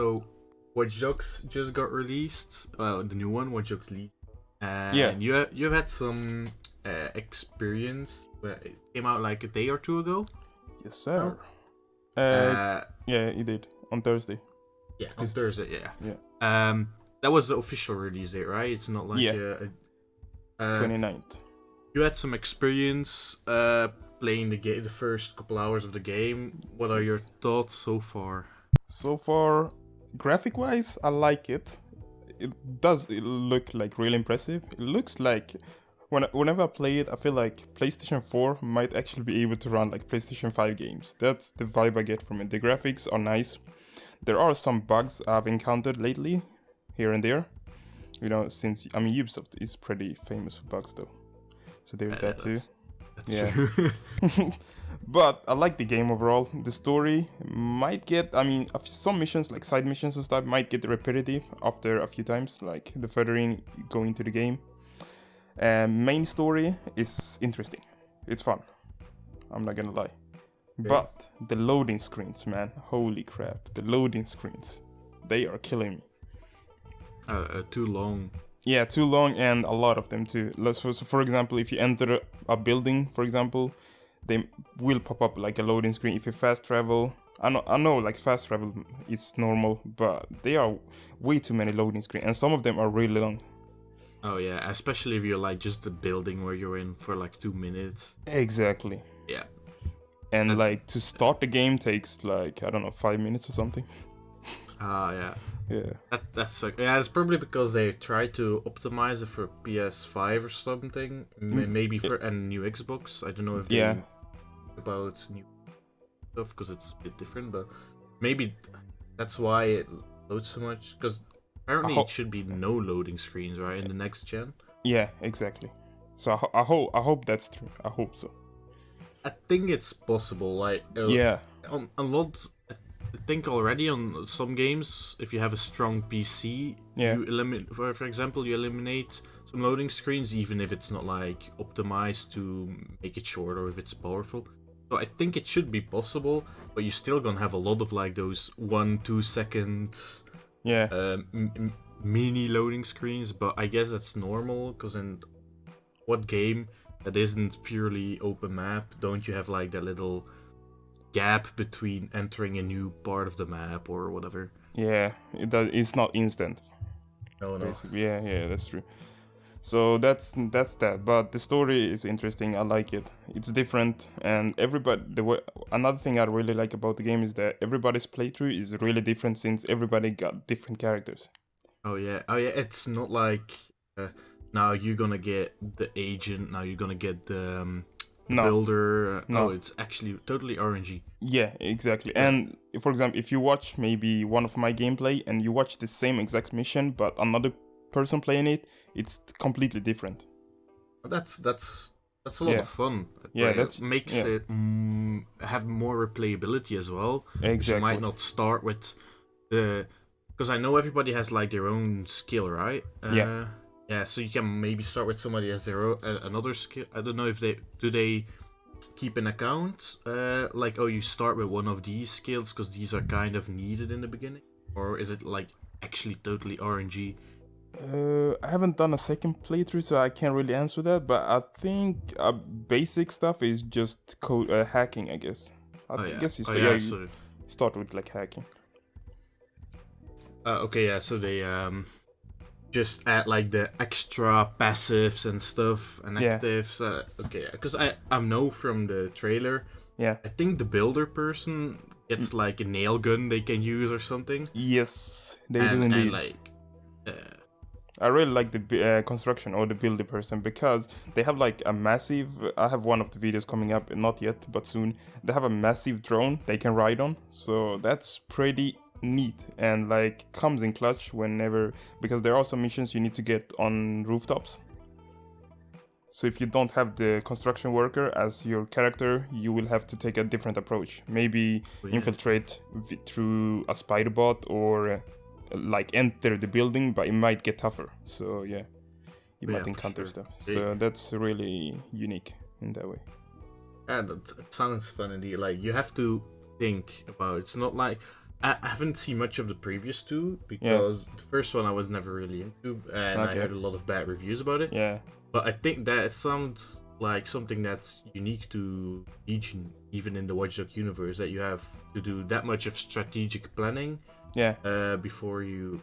So, Watch Dogs just got released. Well, the new one, Watch Dogs League. And Yeah. you've had some experience where it came out like a day or two ago. Yes, sir. Uh, Yeah, it did on Thursday. yeah, on Thursday. Yeah. Yeah. That was the official release date, right? It's not like Yeah. 29th. You had some experience playing the first couple hours of the game. What are your thoughts so far? So far, graphic-wise, I like it. It does look like really impressive. It looks like whenever I play it, I feel like PlayStation 4 might actually be able to run like PlayStation 5 games. That's the vibe I get from it. The graphics are nice. There are some bugs I've encountered lately, here and there. You know, since Ubisoft is pretty famous for bugs though. So there's that too. That's true. But I like the game overall. The story might get, some missions, like side missions and stuff, might get repetitive after a few times, like the further in you go into the game. Main story is interesting. It's fun. I'm not gonna lie. Okay. But the loading screens, man, holy crap. The loading screens, they are killing me. Too long. Yeah, too long, and a lot of them too. So for example, if you enter a building, for example, they will pop up like a loading screen. If you fast travel, I know like fast travel is normal, but they are way too many loading screens, and some of them are really long. Oh yeah, especially if you're like just the building where you're in for like 2 minutes. Exactly. Yeah. And like to start the game takes like, I don't know, 5 minutes or something. Yeah. Yeah. That's it's probably because they try to optimize it for PS5 or something. Maybe for a new Xbox. I don't know if they about new stuff because it's a bit different, but maybe that's why it loads so much. Because apparently it should be no loading screens, right, in the next gen. Yeah, exactly. So I hope that's true. I hope so. I think it's possible. Like on a lot. I think already on some games, if you have a strong PC, you eliminate, for example, you eliminate some loading screens, even if it's not like optimized to make it short or if it's powerful. So I think it should be possible, but you're still gonna have a lot of like those 1-2 seconds, mini loading screens. But I guess that's normal because in what game that isn't purely open map, don't you have like that little gap between entering a new part of the map or whatever? Yeah, it's not instant. No. Basically. Yeah, that's true. So that's that. But the story is interesting. I like it. It's different, and another thing I really like about the game is that everybody's playthrough is really different since everybody got different characters. Oh yeah. It's not like now you're gonna get the agent. Now you're gonna get the builder. No, it's actually totally RNG. Yeah, exactly. Yeah. And for example, if you watch maybe one of my gameplay and you watch the same exact mission but another person playing it, it's completely different. That's a lot of fun. Yeah, that makes it have more replayability as well. Exactly. You might not start with because I know everybody has like their own skill, right? Yeah, so you can maybe start with somebody has their own, another skill. I don't know if they keep an account, like, oh, you start with one of these skills because these are kind of needed in the beginning, or is it like actually totally RNG? I haven't done a second playthrough, so I can't really answer that. But I think basic stuff is just code hacking, I guess. I guess you start with like hacking. So they just add like the extra passives and stuff and actives. Because I know from the trailer. Yeah. I think the builder person gets like a nail gun they can use or something. Yes, they do indeed. And like, I really like the construction or the builder person because they have like a massive. I have one of the videos coming up, not yet, but soon. They have a massive drone they can ride on, so that's pretty neat and like comes in clutch whenever, because there are some missions you need to get on rooftops. So if you don't have the construction worker as your character, you will have to take a different approach. Maybe infiltrate through a spider bot or like enter the building, but it might get tougher. So you might encounter stuff. So that's really unique in that way. Yeah, that sounds fun indeed. Like, you have to think about it. It's not like I haven't seen much of the previous two because the first one I was never really into, and I heard a lot of bad reviews about it. Yeah. But I think that it sounds like something that's unique to Legion, even in the Watch Dogs universe, that you have to do that much of strategic planning. Yeah. Before you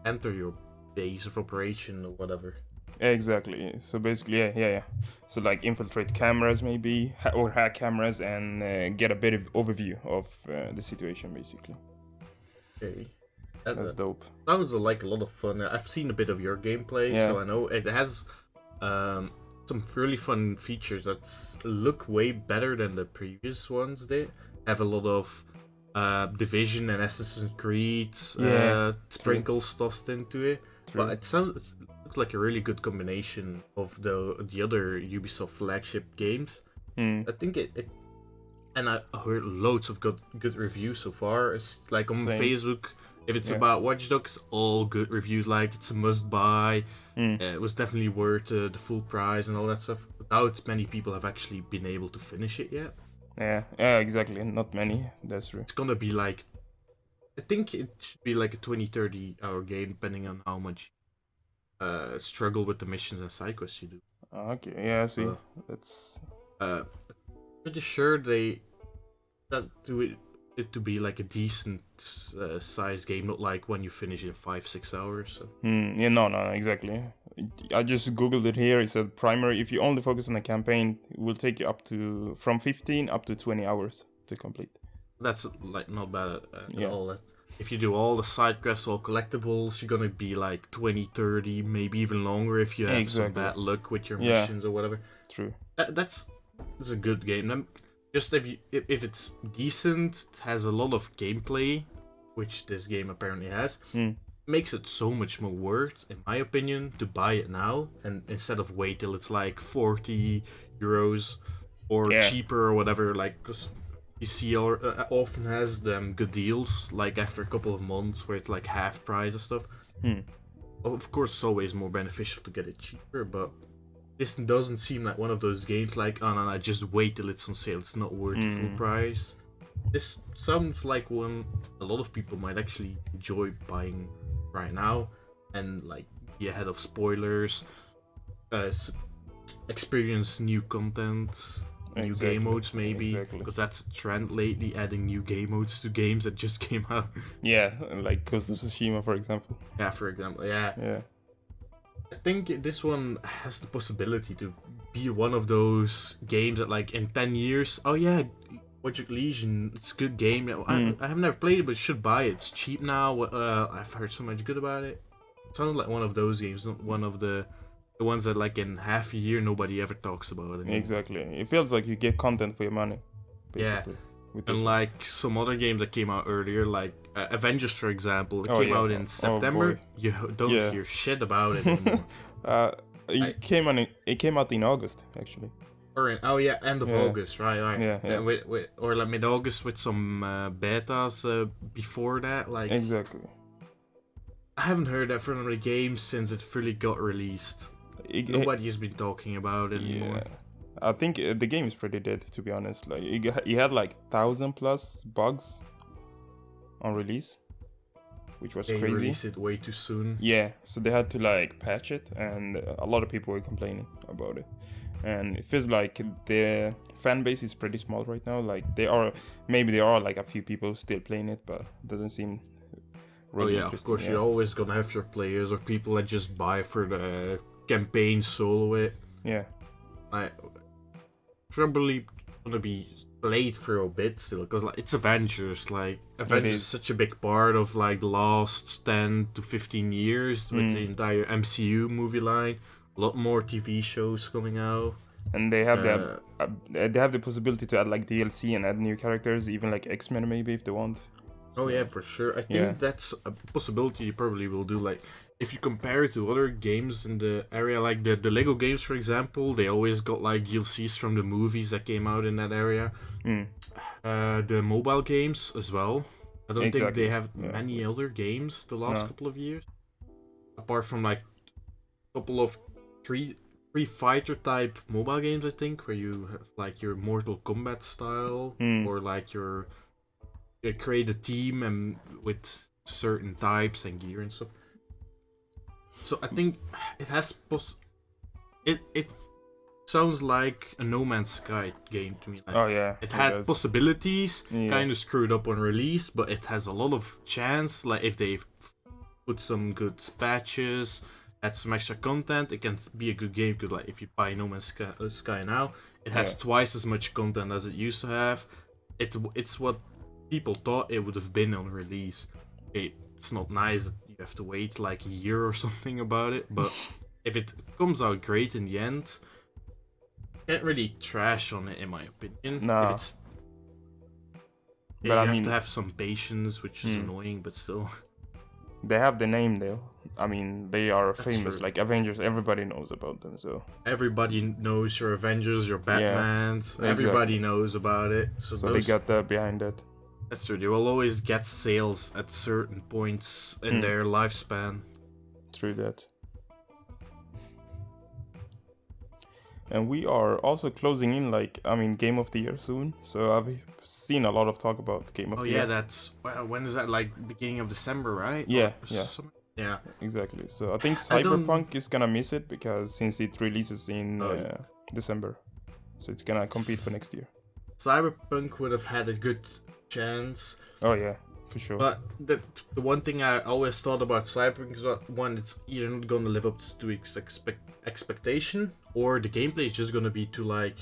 enter your base of operation or whatever. Exactly. So basically, yeah. So like infiltrate cameras maybe, or hack cameras and get a bit of overview of the situation basically. Okay. That's dope. Sounds like a lot of fun. I've seen a bit of your gameplay, so I know it has some really fun features that look way better than the previous ones did. Have a lot of Division and Assassin's Creed sprinkles tossed into it. True. But it looks like a really good combination of the other Ubisoft flagship games. I think it and I heard loads of good reviews so far. It's like on Facebook, if it's about Watch Dogs, all good reviews. Like it's a must buy. It was definitely worth the full price and all that stuff. Without many people have actually been able to finish it yet. Yeah, exactly. Not many. That's true. It's gonna be like, I think it should be like a 20-30 hour game, depending on how much struggle with the missions and side quests you do. Okay, yeah, I see. That's pretty sure they do it to be like a decent size game, not like when you finish in 5-6 hours. So. Yeah, no, exactly. I just googled it here. It said primary. If you only focus on the campaign, it will take you from 15 up to 20 hours to complete. That's like not bad at all. If you do all the side quests, all collectibles, you're gonna be like 20, 30, maybe even longer if you have some bad luck with your missions or whatever. True. That's a good game. Just if it's decent, it has a lot of gameplay, which this game apparently has. Makes it so much more worth, in my opinion, to buy it now, and instead of wait till it's like 40 euros or cheaper or whatever. Like, cause PC often has them good deals, like after a couple of months where it's like half price and stuff. Of course, it's always more beneficial to get it cheaper, but this doesn't seem like one of those games like, oh no, just wait till it's on sale, it's not worth the full price. This sounds like one a lot of people might actually enjoy buying right now, and like be ahead of spoilers, experience new content, new game modes maybe, because that's a trend lately, adding new game modes to games that just came out. Yeah, like Ghost of Tsushima, for example. Yeah, for example, yeah. I think this one has the possibility to be one of those games that, like, in 10 years, oh yeah, Watch Dogs Legion, it's a good game. I have never played it, but should buy it. It's cheap now. I've heard so much good about it. It sounds like one of those games, not one of the ones that, like, in half a year nobody ever talks about anymore. Exactly. It feels like you get content for your money, basically. Yeah. And like some other games that came out earlier, like Avengers, for example, it came out in September. You don't hear shit about it anymore. It came out in August, actually. End of August, right. Yeah. Or like mid-August with some betas before that, like. Exactly. I haven't heard that from the game since it fully got released. Nobody has been talking about it anymore. I think the game is pretty dead, to be honest. Like it had like 1,000+ bugs on release, which was crazy. They released it way too soon. Yeah, so they had to like patch it, and a lot of people were complaining about it. And it feels like the fan base is pretty small right now. Like there are like a few people still playing it, but it doesn't seem really interesting. Of course, you're always gonna have your players or people that just buy for the campaign solo it. Yeah. I probably gonna be played for a bit still, because like it's Avengers. Like Avengers is such a big part of like the last 10 to 15 years with the entire MCU movie line. A lot more TV shows coming out, and they have the possibility to add like DLC and add new characters, even like X-Men maybe if they want. So, yeah, for sure. I think that's a possibility you probably will do. Like if you compare it to other games in the area, like the Lego games, for example, they always got like DLCs from the movies that came out in that area. The mobile games as well. I don't think they have many other games the last couple of years, apart from like a couple of three fighter type mobile games, I think, where you have like your Mortal Kombat style or like your create a team and with certain types and gear and stuff. So I think it has it sounds like a No Man's Sky game to me. Like, it had possibilities, kind of screwed up on release, but it has a lot of chance. Like if they put some good patches, add some extra content, it can be a good game. Because like if you buy No Man's Sky now, it has twice as much content as it used to have. It's what people thought it would have been on release. It's not nice that you have to wait like a year or something about it, but if it comes out great in the end, can't really trash on it in my opinion. No. If it's, you have to have some patience, which is annoying, but still. They have the name though. I mean, they are famous. Like Avengers, everybody knows about them. So everybody knows your Avengers, your Batmans. Yeah, everybody knows about it. So they got that behind it. That's true. They will always get sales at certain points in their lifespan. True that. And we are also closing in, like, I mean, Game of the Year soon. So I've seen a lot of talk about Game of the Year. Oh yeah, that's when is that? Like beginning of December, right? Yeah, yeah. Exactly. So I think Cyberpunk is gonna miss it because since it releases in December, so it's gonna compete for next year. Cyberpunk would have had a good chance. Oh yeah, for sure. But the one thing I always thought about Cyberpunk is one, it's either not gonna live up to its expectation, or the gameplay is just gonna be too like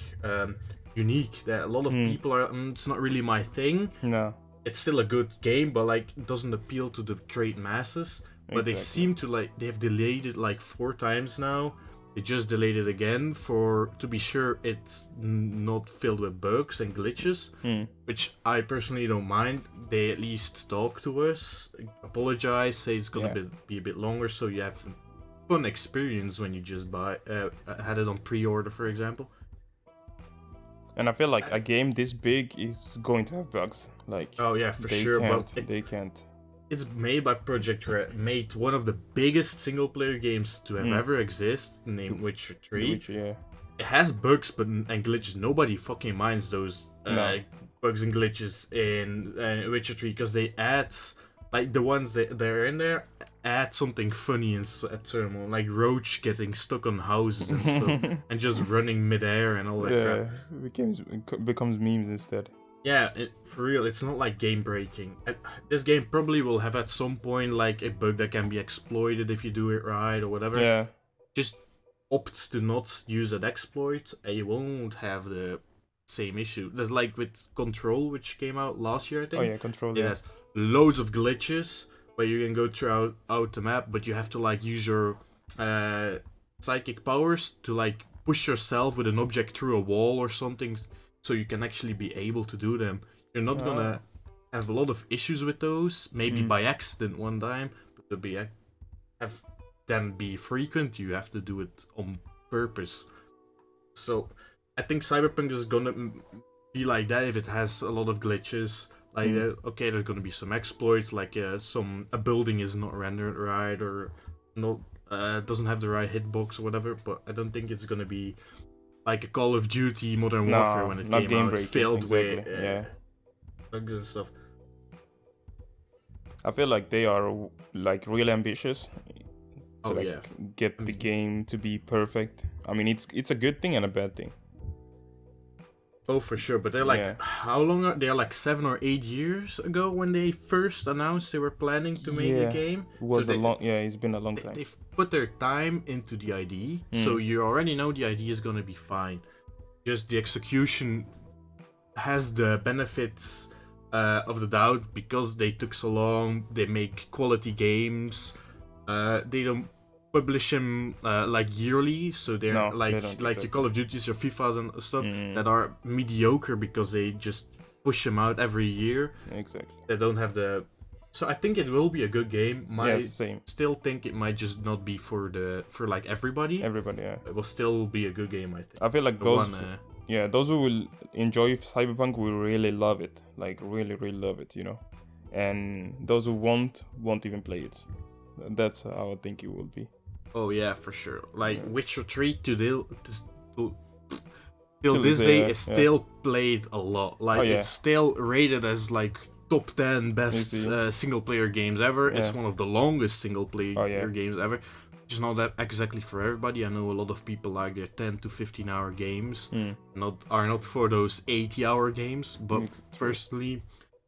unique. That a lot of people are. It's not really my thing. No. It's still a good game, but like it doesn't appeal to the great masses. But they seem to like they've delayed it like 4 times now. They just delayed it again to be sure it's not filled with bugs and glitches, which I personally don't mind. They at least talk to us, apologize, say it's gonna be a bit longer, so you have a fun experience when you just had it on pre-order, for example. And I feel like a game this big is going to have bugs. Like, oh yeah, for sure, but they can't. It's made by Project Red, made one of the biggest single-player games to have ever exist, named Witcher 3. Yeah. It has bugs and glitches. Nobody fucking minds those bugs and glitches in Witcher 3 because they add, like the ones that are in there, add something funny at certain moment, like Roach getting stuck on houses and stuff, and just running midair and all that crap. It becomes memes instead. Yeah, for real, it's not like game breaking. This game probably will have at some point like a bug that can be exploited if you do it right or whatever. Yeah. Just opt to not use that exploit and you won't have the same issue. There's like with Control, which came out last year, I think. Oh yeah, Control. It has loads of glitches where you can go throughout the map, but you have to like use your psychic powers to like push yourself with an object through a wall or something, so you can actually be able to do them. You're not gonna have a lot of issues with those, maybe by accident one time, but to have them be frequent, you have to do it on purpose. So I think Cyberpunk is gonna be like that if it has a lot of glitches. Like, okay, there's gonna be some exploits, like a building is not rendered right or not doesn't have the right hitbox or whatever, but I don't think it's gonna be like a Call of Duty Modern Warfare when it came out, filled with bugs and stuff. I feel like they are like really ambitious to get the game to be perfect. I mean, it's a good thing and a bad thing. Oh, for sure, but they're like, how long they're like 7 or 8 years ago when they first announced they were planning to make a game. It's been a long time. They've put their time into the idea, so you already know the idea is gonna be fine. Just the execution has the benefits of the doubt because they took so long. They make quality games. They don't publish them like yearly, so they're your Call of Duties, your FIFAs and stuff that are mediocre because they just push them out every year. Exactly. They don't have the. So I think it will be a good game. Same. Still think it might just not be for like everybody. Everybody, yeah. It will still be a good game, I think. I feel like those who will enjoy Cyberpunk will really love it. Like really, really love it, you know. And those who won't even play it. That's how I think it will be. Oh yeah, for sure. Like Witcher 3 till this day is still played a lot. Like it's still rated as like top 10 best single-player games ever. Yeah. It's one of the longest single-player games ever. Which is not that exactly for everybody. I know a lot of people like their 10 to 15-hour games. Are not for those 80-hour games. But personally,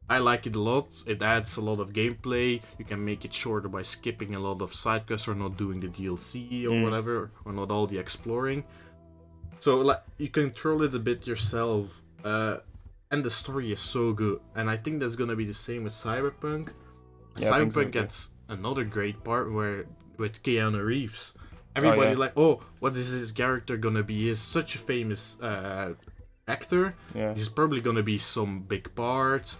I like it a lot. It adds a lot of gameplay. You can make it shorter by skipping a lot of side quests or not doing the DLC or whatever, or not all the exploring. So like you control it a bit yourself. And the story is so good. And I think that's gonna be the same with Cyberpunk. Yeah, Cyberpunk gets another great part with Keanu Reeves. Everybody what is his character gonna be? He's such a famous actor. Yeah. He's probably gonna be some big part.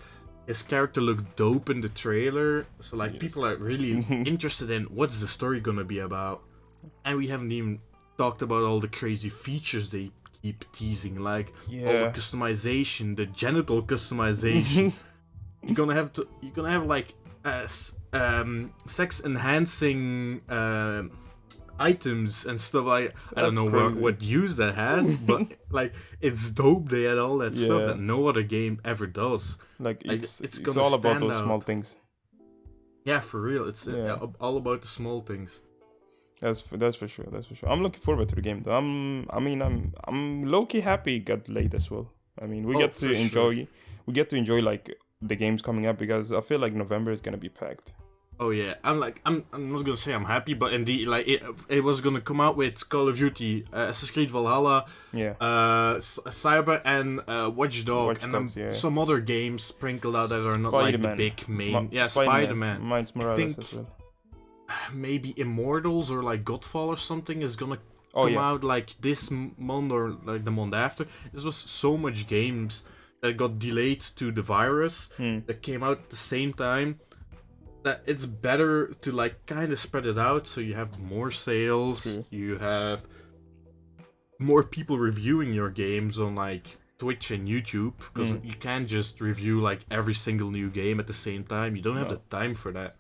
His character looked dope in the trailer. So like people are really interested in what's the story gonna be about. And we haven't even talked about all the crazy features they keep teasing, like all the customization, the genital customization. You're gonna have like sex enhancing items and stuff. Like I don't know what use that has, but like it's dope. They had all that stuff that no other game ever does. Like it's all about those small things. Yeah, for real. It's all about the small things. That's for sure. I'm looking forward to the game though. I'm low-key happy it got late as well. I mean, we get to enjoy like the games coming up, because I feel like November is gonna be packed. Oh yeah, I'm not gonna say I'm happy, but indeed, like it was gonna come out with Call of Duty, Assassin's Creed Valhalla, Cyber, and Watch Dogs, and some other games sprinkled out that are not like the big main. Spider-Man. Miles Morales as well. Maybe Immortals or like Godfall or something is gonna come out like this month or like the month after. This was so much games that got delayed to the virus that came out at the same time, that it's better to like kind of spread it out so you have more sales, you have more people reviewing your games on like Twitch and YouTube, because you can't just review like every single new game at the same time. You don't have the time for that.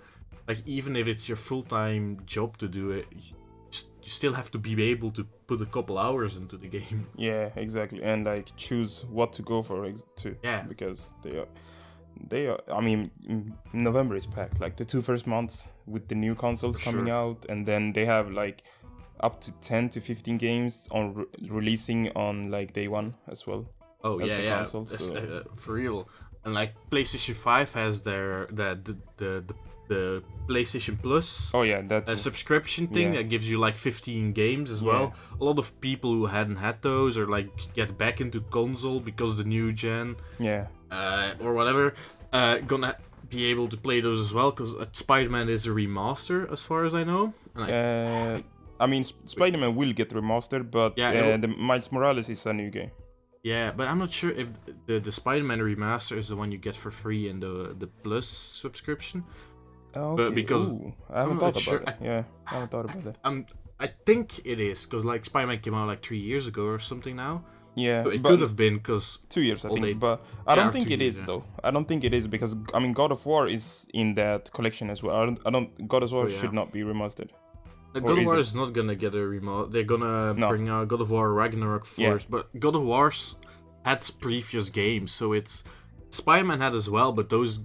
Like even if it's your full-time job to do it, you still have to be able to put a couple hours into the game. Yeah, exactly, and like choose what to go for too. Yeah, because they are. I mean, November is packed. Like the 2 first months with the new consoles coming out, and then they have like up to 10 to 15 games on releasing on like day one as well. Oh yeah, consoles, for real. And like PlayStation 5 has their the PlayStation Plus subscription thing that gives you like 15 games as well. A lot of people who hadn't had those or like get back into console because the new gen or whatever gonna be able to play those as well, because Spider-Man is a remaster as far as I know. I mean Spider-Man will get remastered, but the Miles Morales is a new game. Yeah, but I'm not sure if the Spider-Man remaster is the one you get for free in the Plus subscription. Okay. But because I haven't thought about it. I haven't thought about it. I think it is, because like Spider-Man came out like 3 years ago or something now. Yeah, so it could have been, because 2 years I think, but I don't think it is though. I don't think it is, because I mean God of War is in that collection as well. I don't God of War should not be remastered. God of War is not gonna get a remaster. They're gonna bring out God of War Ragnarok first, but God of War had previous games, so it's Spider-Man had as well, but those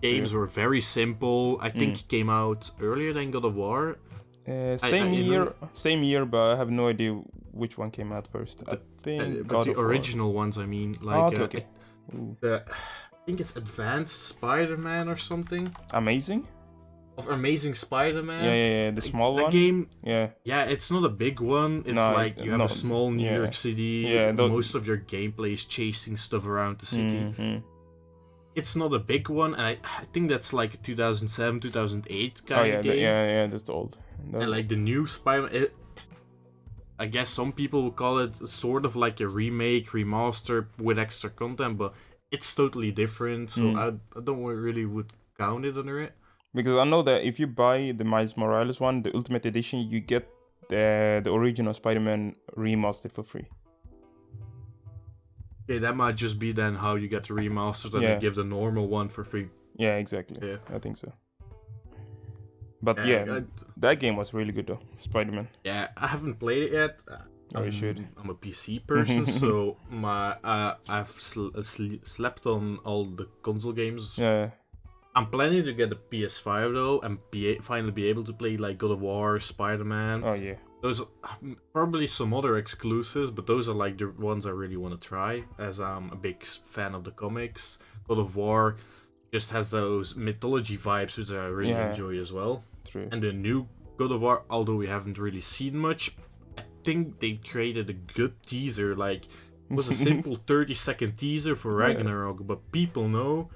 games were very simple. I think it came out earlier than God of War. Same year, but I have no idea which one came out first. I think but the original ones, I mean, like okay. I think it's Advanced Spider-Man or something. Amazing Amazing Spider-Man. Yeah, the small one. Game. Yeah, it's not a big one. It's like you have a small New York City. Yeah, most of your gameplay is chasing stuff around the city. It's not a big one, and I think that's like a 2007, 2008 kind of game. Yeah, that's old. And like the new Spider-Man, I guess some people would call it sort of like a remake, remaster with extra content, but it's totally different. So I don't really would count it under it. Because I know that if you buy the Miles Morales one, the Ultimate Edition, you get the original Spider-Man remastered for free. Yeah, that might just be then how you get the remastered and they give the normal one for free. Yeah, exactly. Yeah, I think so. But that game was really good though, Spider-Man. Yeah, I haven't played it yet. you should. I'm a PC person, so I've slept on all the console games. Yeah. I'm planning to get a PS5 though, and finally be able to play like God of War, Spider-Man. Oh yeah. Those probably some other exclusives, but those are like the ones I really want to try, as I'm a big fan of the comics. God of War just has those mythology vibes, which I really enjoy as well. True. And the new God of War, although we haven't really seen much, I think they created a good teaser. Like, it was a simple 30-second teaser for Ragnarok, but people know.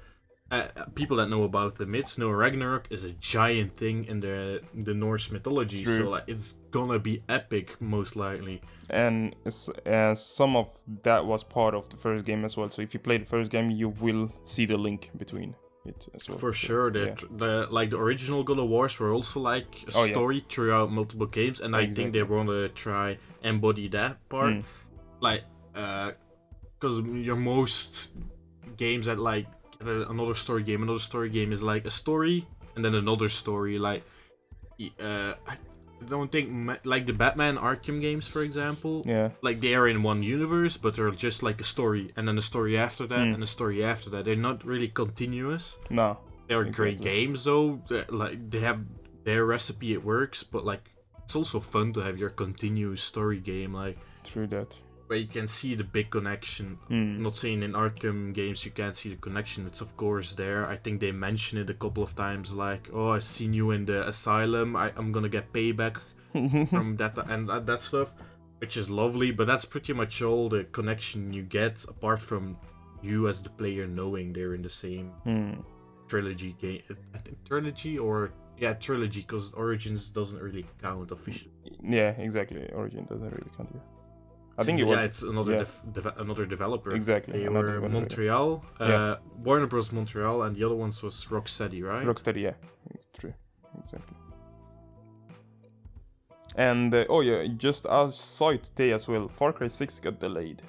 People that know about the myths know Ragnarok is a giant thing in the Norse mythology, so like, it's gonna be epic, most likely. And some of that was part of the first game as well, so if you play the first game, you will see the link between it as well. For sure, the original God of Wars were also like a story throughout multiple games, and I think they want to try embody that part. Like, because your most games that like another story game is like a story and then another story. Like, I don't think like the Batman Arkham games, for example. Yeah. Like, they are in one universe, but they're just like a story, and then a story after that, and a story after that. They're not really continuous. No. They're great games though. Like, they have their recipe, it works, but like, it's also fun to have your continuous story game, like. True that. Where you can see the big connection. Not saying in Arkham games you can't see the connection. It's of course there. I think they mention it a couple of times, like, oh, I've seen you in the asylum. I'm gonna get payback from that and that stuff, which is lovely. But that's pretty much all the connection you get, apart from you as the player knowing they're in the same trilogy game. I think trilogy, because Origins doesn't really count officially. Yeah, exactly. Origin doesn't really count here. I think it was. Yeah, it's another another developer. Exactly. They were Montreal, Warner Bros. Montreal, and the other ones was Rocksteady, right? Rocksteady, yeah, it's true, exactly. And just I saw it today as well. Far Cry 6 got delayed.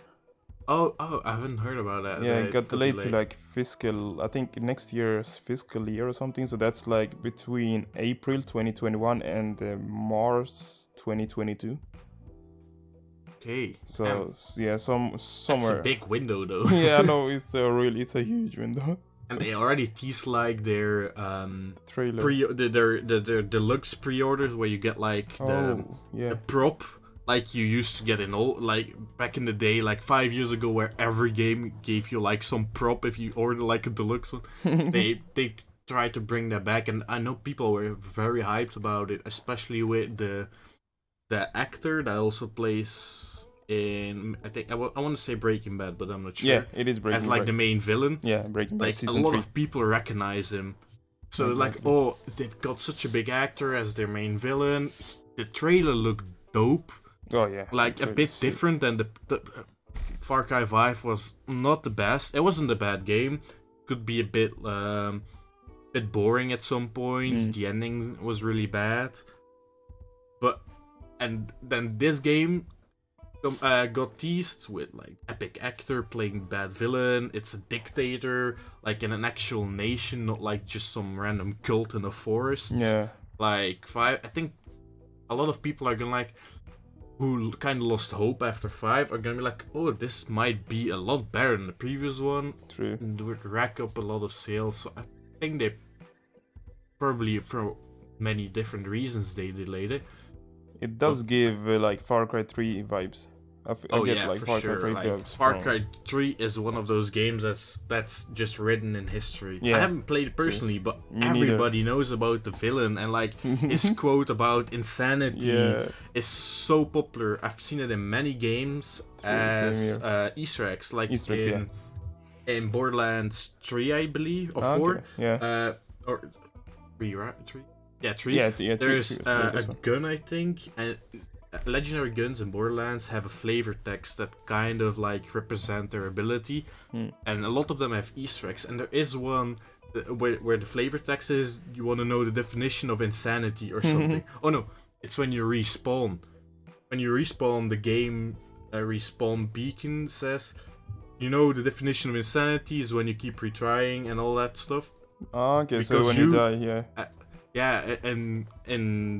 Oh, I haven't heard about that. Yeah, it got delayed to like I think next year's fiscal year or something. So that's like between April 2021 and March 2022. Okay. So somewhere. That's a big window, though. Yeah, I know, it's a huge window. And they already teased like their trailer, their deluxe pre-orders, where you get like the prop, like you used to get in like back in the day, like 5 years ago, where every game gave you like some prop if you order like a deluxe one. they tried to bring that back, and I know people were very hyped about it, especially with the actor that also plays in, I think I want to say Breaking Bad, but I'm not sure. Yeah, it is Breaking Bad. As like the main villain. Yeah, Breaking Bad. Like, a lot of people recognize him. So it's like, oh, they've got such a big actor as their main villain. The trailer looked dope. Oh yeah. Like, a bit different than the Far Cry 5 was not the best. It wasn't a bad game. Could be a bit boring at some points. The ending was really bad. And then this game got teased with like epic actor playing bad villain. It's a dictator, like in an actual nation, not like just some random cult in a forest. Yeah. Like 5, I think a lot of people are gonna like, who kind of lost hope after 5, are gonna be like, oh, this might be a lot better than the previous one. True. And would rack up a lot of sales. So I think they probably, for many different reasons, they delayed it. It does give like Far Cry 3 vibes. I get like Far Cry 3 vibes. Far Cry 3 is one of those games that's just written in history. Yeah. I haven't played it personally, but everybody knows about the villain, and like his quote about insanity is so popular. I've seen it in many games as Easter eggs, like in Borderlands 3, I believe, or 4. Okay. Yeah. Or 3, right? 3? Yeah, 3. There's a gun, I think, and legendary guns in Borderlands have a flavor text that kind of like represent their ability, and a lot of them have Easter eggs. And there is one where the flavor text is, you want to know the definition of insanity or something. Oh no, it's when you respawn. When you respawn, the game respawn beacon says, you know, the definition of insanity is when you keep retrying and all that stuff. Okay, because so when you die, Yeah, and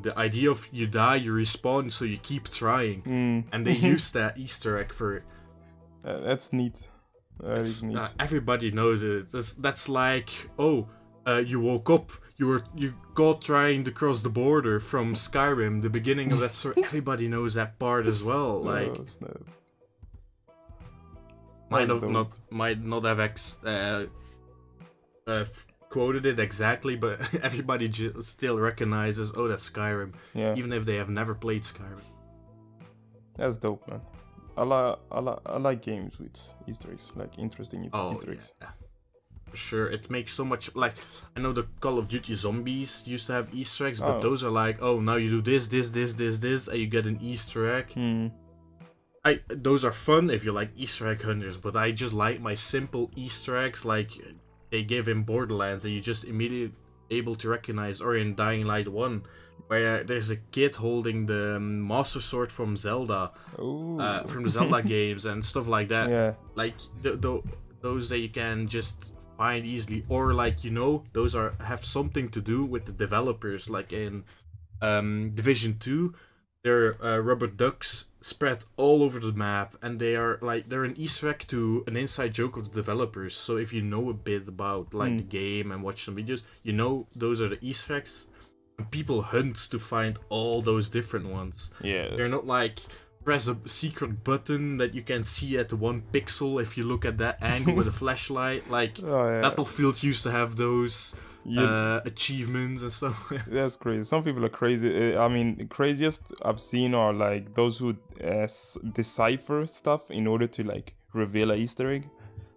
the idea of you die, you respawn, so you keep trying, and they use that Easter egg for it. That's neat. That is neat. Everybody knows it. That's like, you woke up, you got trying to cross the border from Skyrim, the beginning of that story. Everybody knows that part as well. Like, might not have quoted it exactly, but everybody still recognizes, oh, that's Skyrim, even if they have never played Skyrim. That's dope, man. I like games with Easter eggs, like interesting Easter eggs. Yeah. For sure, it makes so much, like, I know the Call of Duty Zombies used to have Easter eggs, but those are like, oh, now you do this, and you get an Easter egg. Those are fun if you like Easter egg hunters, but I just like my simple Easter eggs, like they give in Borderlands, and you just immediately able to recognize, or in Dying Light 1, where there's a kid holding the Master Sword from Zelda, from the Zelda games and stuff like that. Yeah. Like those that you can just find easily, or like, those have something to do with the developers. Like in Division 2, they're rubber ducks spread all over the map, and they're an Easter egg to an inside joke of the developers. So if you know a bit about like the game and watch some videos, those are the Easter eggs. And people hunt to find all those different ones. Yeah. They're not like press a secret button that you can see at 1 pixel if you look at that angle with a flashlight. Like Battlefield used to have those achievements and stuff. That's crazy. Some people are crazy. I mean, the craziest I've seen are like those who decipher stuff in order to like reveal a Easter egg.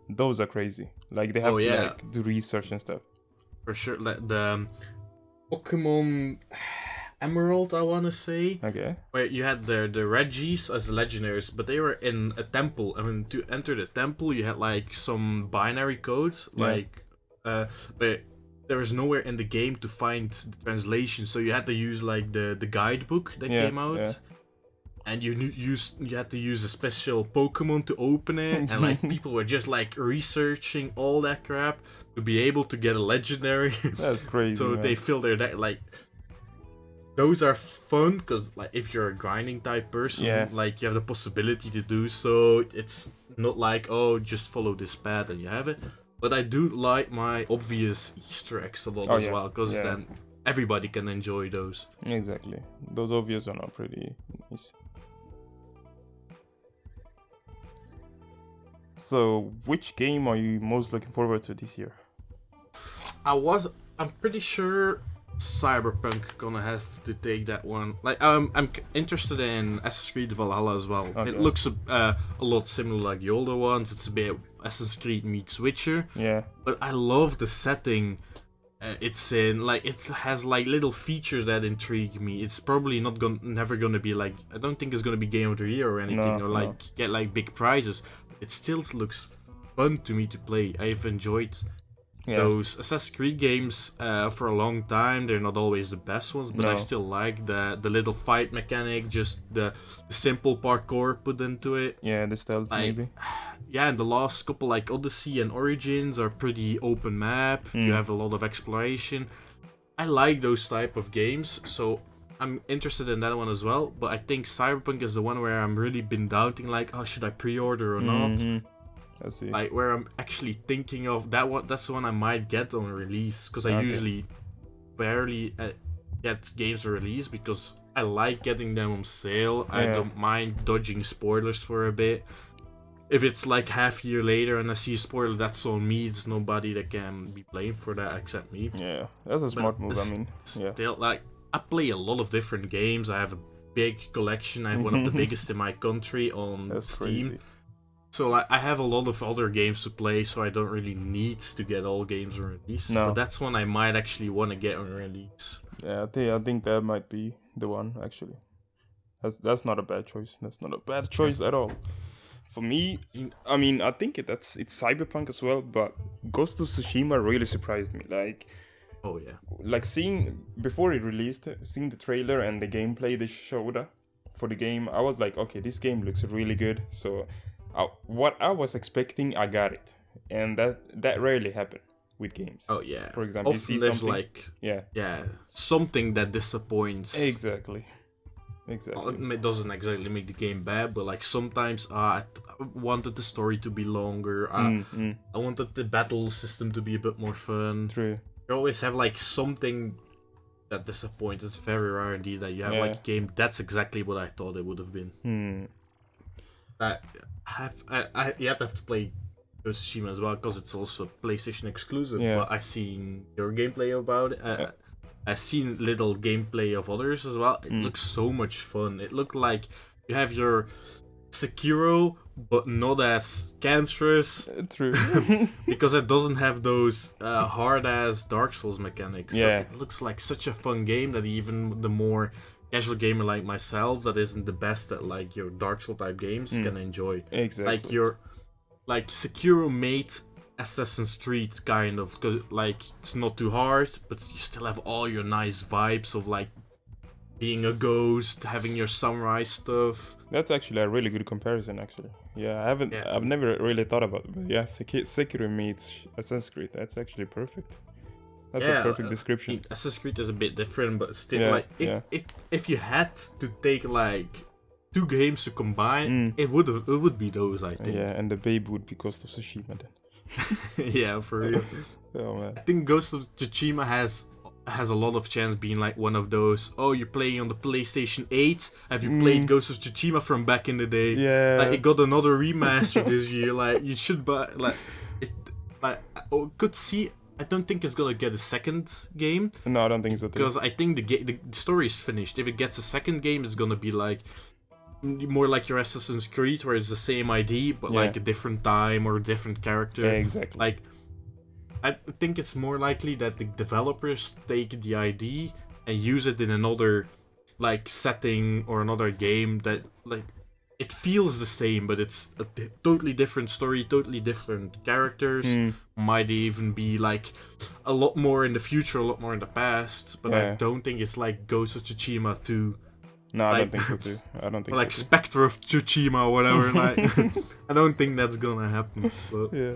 Those are crazy. Like they have to like do research and stuff. For sure. Like the Pokemon Emerald, I want to say. Okay. Where you had the Reggies as legendaries, but they were in a temple. I mean, to enter the temple, you had like some binary code, but there was nowhere in the game to find the translation, so you had to use like the guidebook that came out, and you had to use a special Pokemon to open it, and like people were just like researching all that crap to be able to get a legendary. That's crazy. So they fill their deck. Like, those are fun because like if you're a grinding type person, like you have the possibility to do so. It's not like, oh, just follow this path and you have it. But I do like my obvious Easter eggs a lot as well, because then everybody can enjoy those. Exactly. Those obvious are not pretty nice. So, which game are you most looking forward to this year? I'm pretty sure Cyberpunk gonna have to take that one. Like, I'm interested in Assassin's Creed Valhalla as well. Okay. It looks a lot similar like the older ones. It's a bit Assassin's Creed meets Witcher. Yeah. But I love the setting it's in. Like, it has like little features that intrigue me. It's probably never gonna be like, I don't think it's gonna be Game of the Year or anything, or like get like big prizes. It still looks fun to me to play. I've enjoyed those Assassin's Creed games for a long time. They're not always the best ones, but I still like the little fight mechanic, just the simple parkour put into it. Yeah, the stealth maybe. Yeah, and the last couple like Odyssey and Origins are pretty open map. You have a lot of exploration. I like those type of games, so I'm interested in that one as well. But I think Cyberpunk is the one where I'm really been doubting, like, oh, should I pre-order or not? I see. Like, where I'm actually thinking of that one. That's the one I might get on release, because I usually barely get games on release because I like getting them on sale. I don't mind dodging spoilers for a bit. If it's like half a year later and I see a spoiler, that's on me. It's nobody that can be blamed for that except me. Yeah, that's a smart move. I mean, still, like, I play a lot of different games. I have a big collection. I have one of the biggest in my country on Steam. Crazy. So like, I have a lot of other games to play, so I don't really need to get all games on release. No. But that's one I might actually want to get on release. Yeah, I think that might be the one, actually. That's not a bad choice. That's not a bad choice at all. For me, I mean, I think it's Cyberpunk as well, but Ghost of Tsushima really surprised me. Like, oh yeah, like before it released, seeing the trailer and the gameplay they showed for the game, I was like, okay, this game looks really good. So what I was expecting, I got it, and that rarely happened with games. Oh yeah. For example, often you see there's something. like Yeah. something that disappoints. Exactly. Well, it doesn't exactly make the game bad, but like sometimes I wanted the story to be longer. I wanted the battle system to be a bit more fun. True. You always have like something that disappoints. It's very rare indeed that you have like a game that's exactly what I thought it would have been. You have to play Ghost of Tsushima as well because it's also PlayStation exclusive. But I've seen your gameplay about it. I've seen little gameplay of others as well. It looks so much fun. It looked like you have your Sekiro, but not as cancerous. True. Because it doesn't have those hard-ass Dark Souls mechanics. Yeah. So it looks like such a fun game that even the more casual gamer like myself that isn't the best at like your Dark Souls type games can enjoy. Exactly. Like Sekiro made Assassin's Creed kind of, because like it's not too hard, but you still have all your nice vibes of like being a ghost, having your samurai stuff. That's actually a really good comparison. Actually, I've never really thought about it, but yeah, Sekiro meets Assassin's Creed. That's actually perfect. That's a perfect description. Assassin's Creed is a bit different, but still, if you had to take like 2 games to combine, it would be those, I think. Yeah, and the babe would be Ghost of Tsushima then. Yeah, for real. Oh man. I think Ghost of Tsushima has a lot of chance being like one of those. Oh, you're playing on the PlayStation 8. Have you played Ghost of Tsushima from back in the day? Yeah. Like, it got another remaster this year. Like, you should buy like it. Like, I could see. I don't think it's gonna get a second game. No, I don't think so too. Because I think the story is finished. If it gets a second game, it's gonna be like more like your Assassin's Creed, where it's the same ID but like a different time or a different character. Yeah, exactly. Like, I think it's more likely that the developers take the ID and use it in another like setting or another game that like it feels the same, but it's a totally different story, totally different characters. Might even be like a lot more in the future, a lot more in the past. But I don't think it's like Ghost of Tsushima 2. No, I like, don't think so too. I don't think like so too. Spectre of Tsushima or whatever. Like, I don't think that's gonna happen. But. Yeah.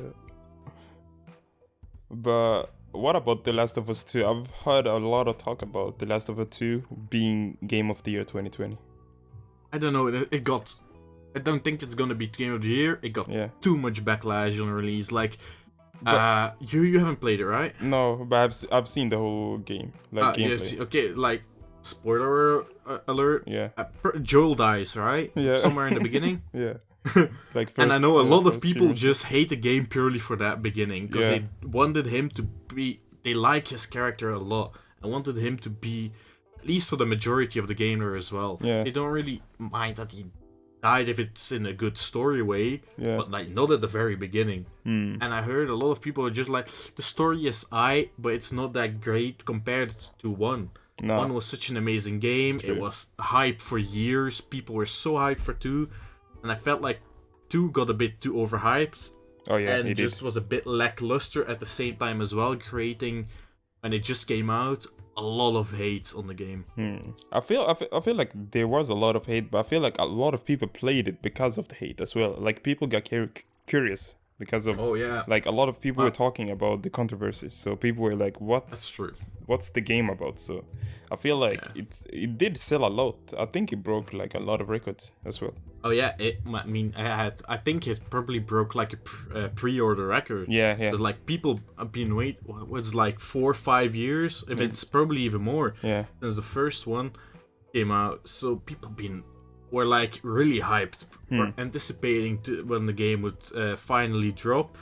But what about The Last of Us 2? I've heard a lot of talk about The Last of Us 2 being Game of the Year 2020. I don't know. It got. I don't think it's gonna be Game of the Year. It got too much backlash on release. Like, you haven't played it, right? No, but I've seen the whole game. Like gameplay. Okay, like spoiler alert. Yeah. Joel dies, right? Yeah. Somewhere in the beginning. Yeah. Like and I know a lot of people just hate the game purely for that beginning because they wanted him to be. They like his character a lot and wanted him to be at least for the majority of the gamer as well. Yeah. They don't really mind that he died if it's in a good story way, but like not at the very beginning. And I heard a lot of people are just like, the story is but it's not that great compared to 1. No. 1 was such an amazing game. True. It was hyped for years. People were so hyped for 2. And I felt like 2 got a bit too overhyped. Oh yeah, and just was a bit lackluster at the same time as well, creating, when it just came out, a lot of hate on the game. I feel like there was a lot of hate, but I feel like a lot of people played it because of the hate as well. Like, people got curious because of like a lot of people were talking about the controversies, so people were like, what's the game about? So I feel like it did sell a lot. I think it broke like a lot of records as well. Oh yeah, I think it probably broke like a pre-order record. Yeah. Because like people have been waiting, what's like 4 or 5 years, if it's probably even more. Yeah. Since the first one came out, so people were like really hyped, were anticipating when the game would finally drop.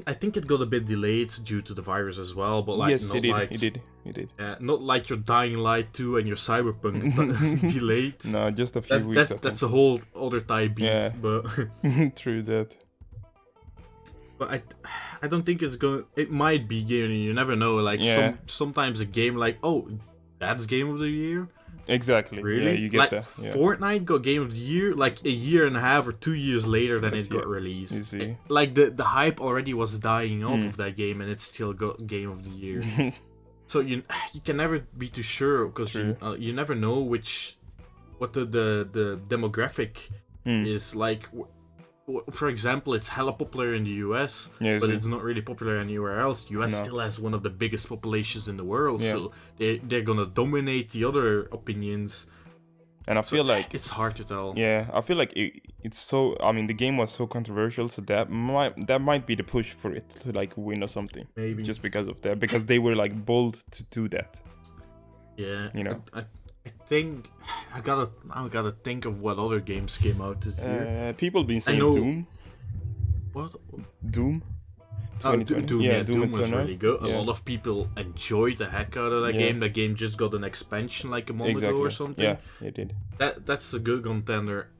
I think it got a bit delayed due to the virus as well, but like yes, it did. Not like your Dying Light 2 and your Cyberpunk delayed. No, just a few weeks. That's a whole other type beat, but true that. But I don't think it's gonna. It might be game. You never know. Like sometimes a game like, oh, that's Game of the Year. Exactly. Really? Yeah, you get like, that. Yeah. Fortnite got Game of the Year like a year and a half or 2 years later than it got released. You see. Like the hype already was dying off of that game, and it still got Game of the Year. So you can never be too sure because you never know what the demographic is like. for example, it's hella popular in the US, but it's not really popular anywhere else. US still has one of the biggest populations in the world, so they're gonna dominate the other opinions. And I feel like it's hard to tell. Yeah, I feel like it's so. I mean, the game was so controversial, so that might be the push for it to like win or something. Maybe just because of that, because they were like bold to do that. Yeah, you know. I think I gotta think of what other games came out this year. People been saying Doom. What? Doom. Doom, Doom was really good. Yeah. A lot of people enjoyed the heck out of that game. That game just got an expansion like a month ago or something. Yeah, it did. That's a good contender.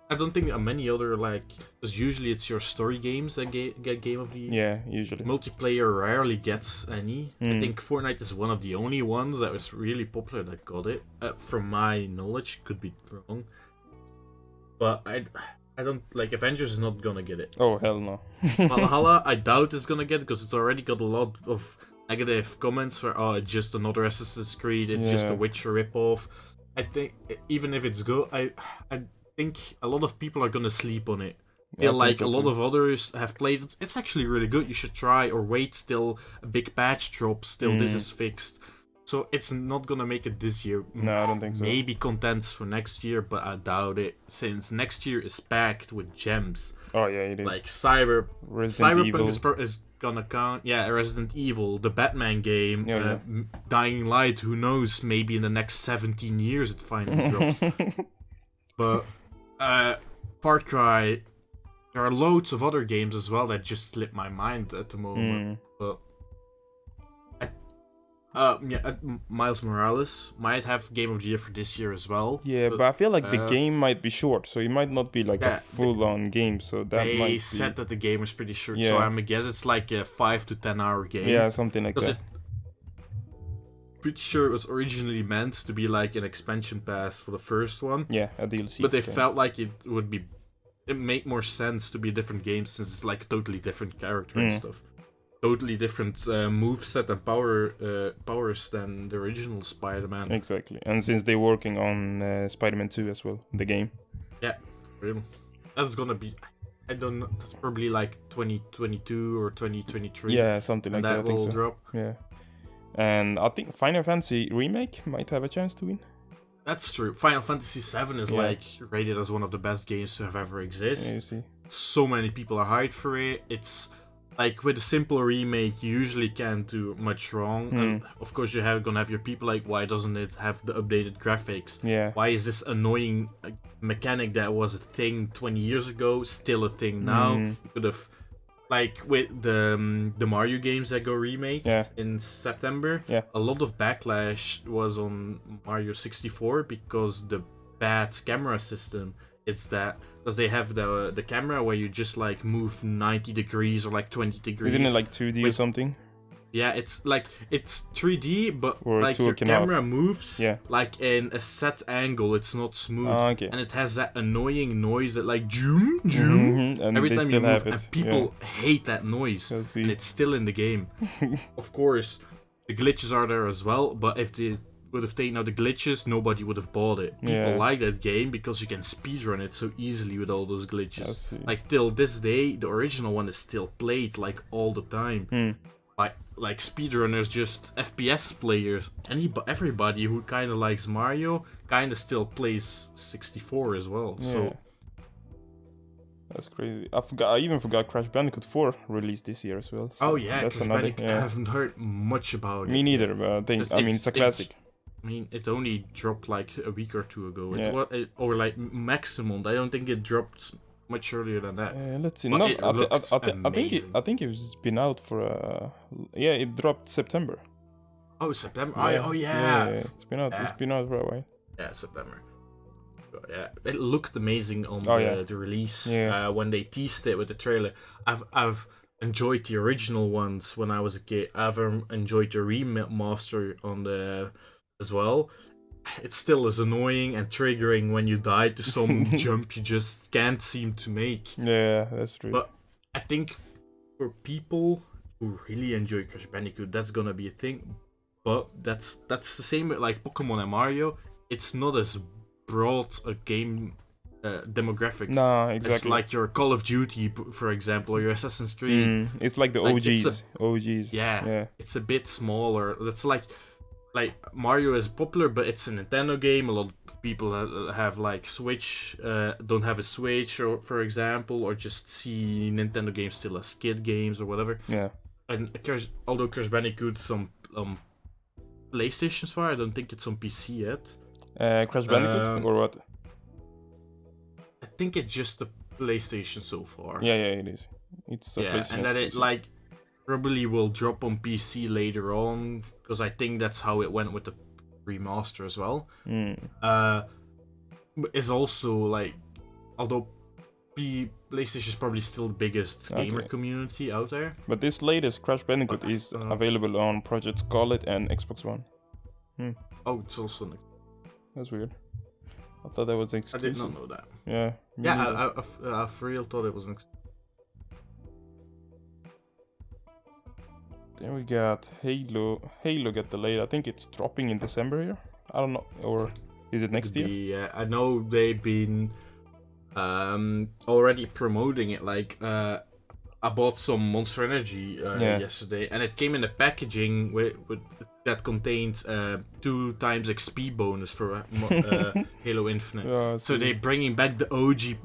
I don't think many other because usually it's your story games that get Game of the Year. Yeah, usually. Multiplayer rarely gets any. I think Fortnite is one of the only ones that was really popular that got it. From my knowledge, could be wrong. But I don't Avengers is not gonna get it. Oh hell no. Valhalla, I doubt it's gonna get it because it's already got a lot of negative comments for it's just another Assassin's Creed, it's just a Witcher ripoff. I think even if it's good, I think a lot of people are gonna sleep on it. A lot of others have played it. It's actually really good. You should try or wait till a big patch drops. Till this is fixed. So it's not gonna make it this year. No, I don't think so. Maybe contents for next year, but I doubt it. Since next year is packed with gems. Oh yeah, it is. Like Resident Evil is gonna count. Yeah, Resident Evil, the Batman game, Dying Light. Who knows? Maybe in the next 17 years it finally drops. But Far Cry. There are loads of other games as well that just slip my mind at the moment. But Miles Morales might have Game of the Year for this year as well. Yeah, but I feel like the game might be short, so it might not be like a full-on game. So that might be... They said that the game was pretty short, so I'm guess it's like a 5 to 10 hour game. Yeah, something like that. Pretty sure it was originally meant to be like an expansion pass for the first one. Yeah, a DLC. But they felt like it make more sense to be a different game since it's like totally different character and stuff. Totally different moveset and powers than the original Spider-Man. Exactly. And since they're working on Spider-Man 2 as well, the game. Yeah, for real. That's gonna be... I don't know. That's probably like 2022 or 2023. Yeah, something like that. And that will drop. Yeah. And I think Final Fantasy Remake might have a chance to win. That's true. Final Fantasy VII is rated as one of the best games to have ever existed. Yeah, you see. So many people are hyped for it. It's like with a simple remake, you usually can't do much wrong. And of course, you're gonna have your people like, why doesn't it have the updated graphics? Yeah. Why is this annoying mechanic that was a thing 20 years ago still a thing now? You could have, like with the Mario games that go remake in September. Yeah. A lot of backlash was on Mario 64 because the bad camera system. It's that because they have the camera where you just like move 90 degrees or like 20 degrees. Isn't it like 2D or something? Yeah, it's 3D, but or like your camera moves like in a set angle. It's not smooth, and it has that annoying noise that like zoom every time you move, and people hate that noise, and it's still in the game. Of course, the glitches are there as well, but if they would have taken out the glitches, nobody would have bought it. People like that game because you can speedrun it so easily with all those glitches. Like till this day, the original one is still played like all the time. By like speedrunners, just FPS players. Everybody who kind of likes Mario kind of still plays 64 as well. So that's crazy. I even forgot Crash Bandicoot 4 released this year as well. So that's Crash Bandicoot. I haven't heard much about it. Me neither, but it's a classic. It only dropped like a week or two ago. Or like maximum. I don't think it dropped much earlier than that. Let's see. No, I think it's been out for it dropped September. Oh, September. Yeah. It's been out. It's been out for a while. Yeah, September. Yeah, it looked amazing on the release. When they teased it with the trailer. I've enjoyed the original ones when I was a kid. I've enjoyed the remaster on the as well. It still is annoying and triggering when you die to some jump you just can't seem to make. Yeah, that's true. But I think for people who really enjoy Crash Bandicoot, that's gonna be a thing. But that's the same with like Pokemon and Mario. It's not as broad a game demographic. No, exactly. It's like your Call of Duty, for example, or your Assassin's Creed. It's like the OGs. OGs. Yeah, it's a bit smaller. That's like Mario is popular, but it's a Nintendo game. A lot of people have like Switch, don't have a Switch, or for example, or just see Nintendo games still as kid games or whatever. Yeah. And although Crash Bandicoot's on PlayStation so far, I don't think it's on PC yet. Crash Bandicoot or what? I think it's just a PlayStation so far. Yeah, it is. It's a PlayStation. And that it like probably will drop on PC later on, because I think that's how it went with the remaster as well. It's also like, although PlayStation is probably still the biggest gamer community out there. But this latest Crash Bandicoot is available on Project Scarlet and Xbox One. Oh, it's also. That's weird. I thought that was exclusive. I did not know that. Yeah. Yeah, I for real thought it was an exclusive. Then we got Halo. Halo got delayed. I think it's dropping in December here. I don't know, or is it next year? Yeah, I know they've been already promoting it. Like, I bought some Monster Energy yesterday, and it came in a packaging with that contains 2 times XP bonus for Halo Infinite. So they're bringing back the OG.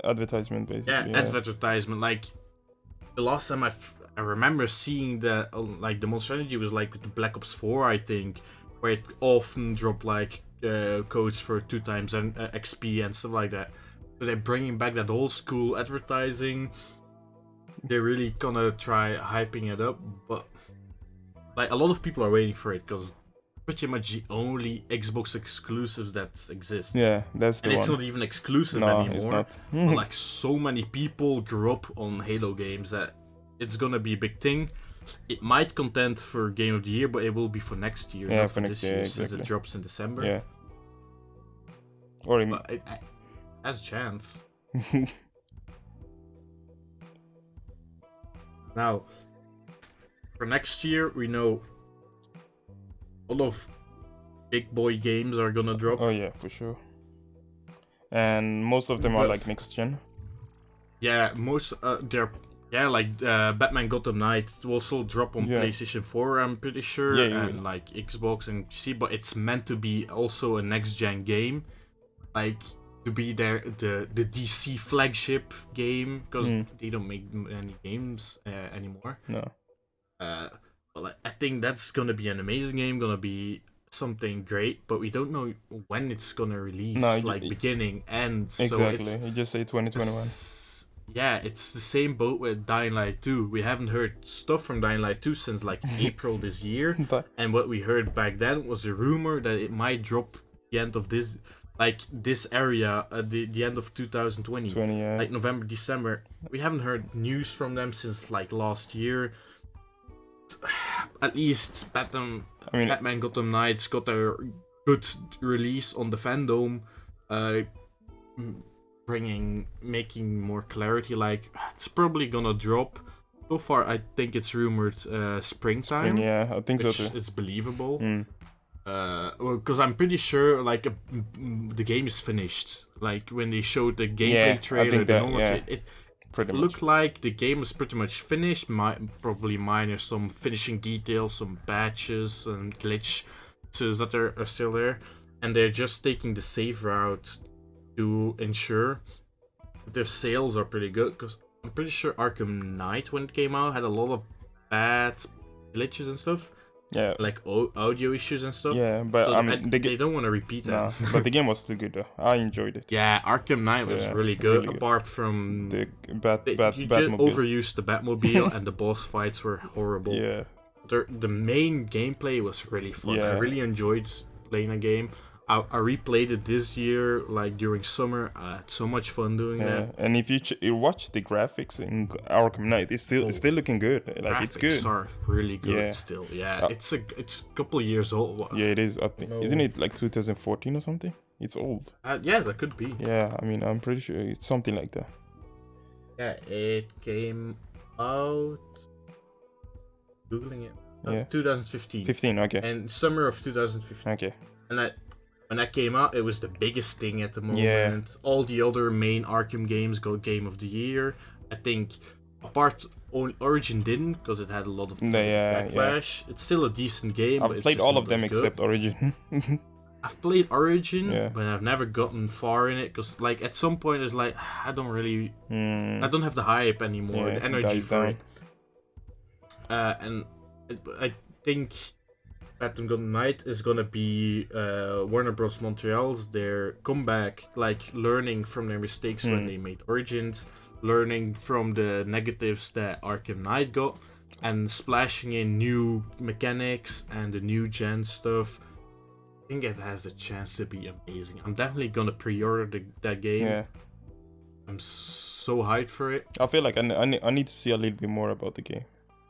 Advertisement basically. Yeah, advertisement. Like the last time I remember seeing that, like the Monster Energy was like with the Black Ops 4, I think, where it often dropped like codes for 2 times XP and stuff like that. So they're bringing back that old school advertising. They're really gonna try hyping it up, but like a lot of people are waiting for it because pretty much the only Xbox exclusives that exist. Yeah, that's the one. And it's not even exclusive anymore. It's not. But like so many people grew up on Halo games that it's gonna be a big thing. It might contend for Game of the Year, but it will be for next year, not for this year, since it drops in December. Yeah. Or even... But it has a chance. Now, for next year, we know a lot of big boy games are gonna drop. Oh yeah, for sure. And most of them are like next gen. Yeah, most they're like Batman Gotham Knight will also drop on PlayStation 4, I'm pretty sure, and like Xbox and PC, but it's meant to be also a next gen game, like to be the DC flagship game, because they don't make any games anymore. No. But like, I think that's gonna be an amazing game, gonna be something great, but we don't know when it's gonna release. No, like beginning, end. Exactly. So you just say 2021. Yeah, it's the same boat with Dying Light 2. We haven't heard stuff from Dying Light 2 since like April this year, and what we heard back then was a rumor that it might drop the end of this, like this area, the end of 2020, like November, December. We haven't heard news from them since like last year. At least Batman Gotham Knights got a good release on the fandom, making more clarity. Like, it's probably gonna drop. So far, I think it's rumored springtime. I think so too. It's believable. Because I'm pretty sure like the game is finished. Like when they showed the gameplay trailer, it looked like the game was pretty much finished. Probably minus some finishing details, some patches and glitches that are still there, and they're just taking the safe route to ensure that their sales are pretty good. Because I'm pretty sure Arkham Knight, when it came out, had a lot of bad glitches and stuff. Yeah, like audio issues and stuff. Yeah, but so they don't want to repeat that. No, but the game was still good though. I enjoyed it. Yeah, Arkham Knight was really good. Apart from the you Batmobile. just overused the Batmobile, and the boss fights were horrible. Yeah, the main gameplay was really fun. I really enjoyed playing a game. I replayed it this year, like during summer. I had so much fun doing that. And if you watch the graphics in Arkham Knight, it's still looking good. Like, it's good. Graphics are really good still. Yeah, it's a couple of years old. Yeah, it is. I think isn't it like 2014 or something? It's old. Yeah, that could be. Yeah, I mean, I'm pretty sure it's something like that. Yeah, it came out. Googling it. 2015. 15. Okay. And summer of 2015. Okay. And when that came out, it was the biggest thing at the moment. Yeah. All the other main Arkham games got Game of the Year. I think Origin didn't, because it had a lot of backlash. It's still a decent game. I've played all of them except Origin. I've played Origin, but I've never gotten far in it, because like at some point it's like I don't have the hype anymore, the energy for it. And I think Phantom Golden Knight is gonna be Warner Bros. Montreal's their comeback, like learning from their mistakes when they made Origins, learning from the negatives that Arkham Knight got, and splashing in new mechanics and the new gen stuff. I think it has a chance to be amazing. I'm definitely gonna pre-order that game. Yeah. I'm so hyped for it. I feel like I need to see a little bit more about the game.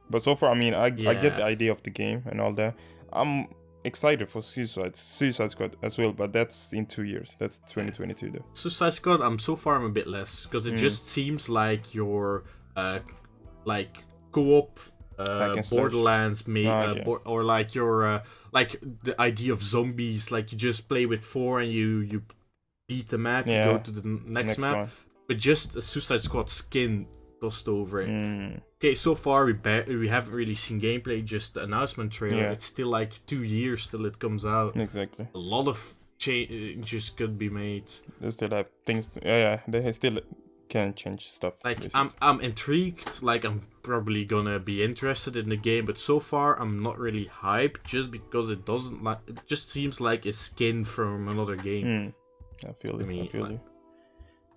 But so far, I mean, I get the idea of the game and all that. I'm excited for Suicide Squad as well, but that's in 2 years. That's 2022 though. Suicide Squad, I'm a bit less, because it just seems like your like co-op Borderlands or like your like the idea of zombies, like you just play with 4 and you beat the map, you go to the next map one. But just a Suicide Squad skin tossed over it. Okay, so far we haven't really seen gameplay, just the announcement trailer. It's still like 2 years till it comes out. Exactly. A lot of changes could be made. They still have things to, they still can change stuff. Like basically. I'm intrigued, like I'm probably gonna be interested in the game, but so far I'm not really hyped, just because it just seems like a skin from another game. I feel you.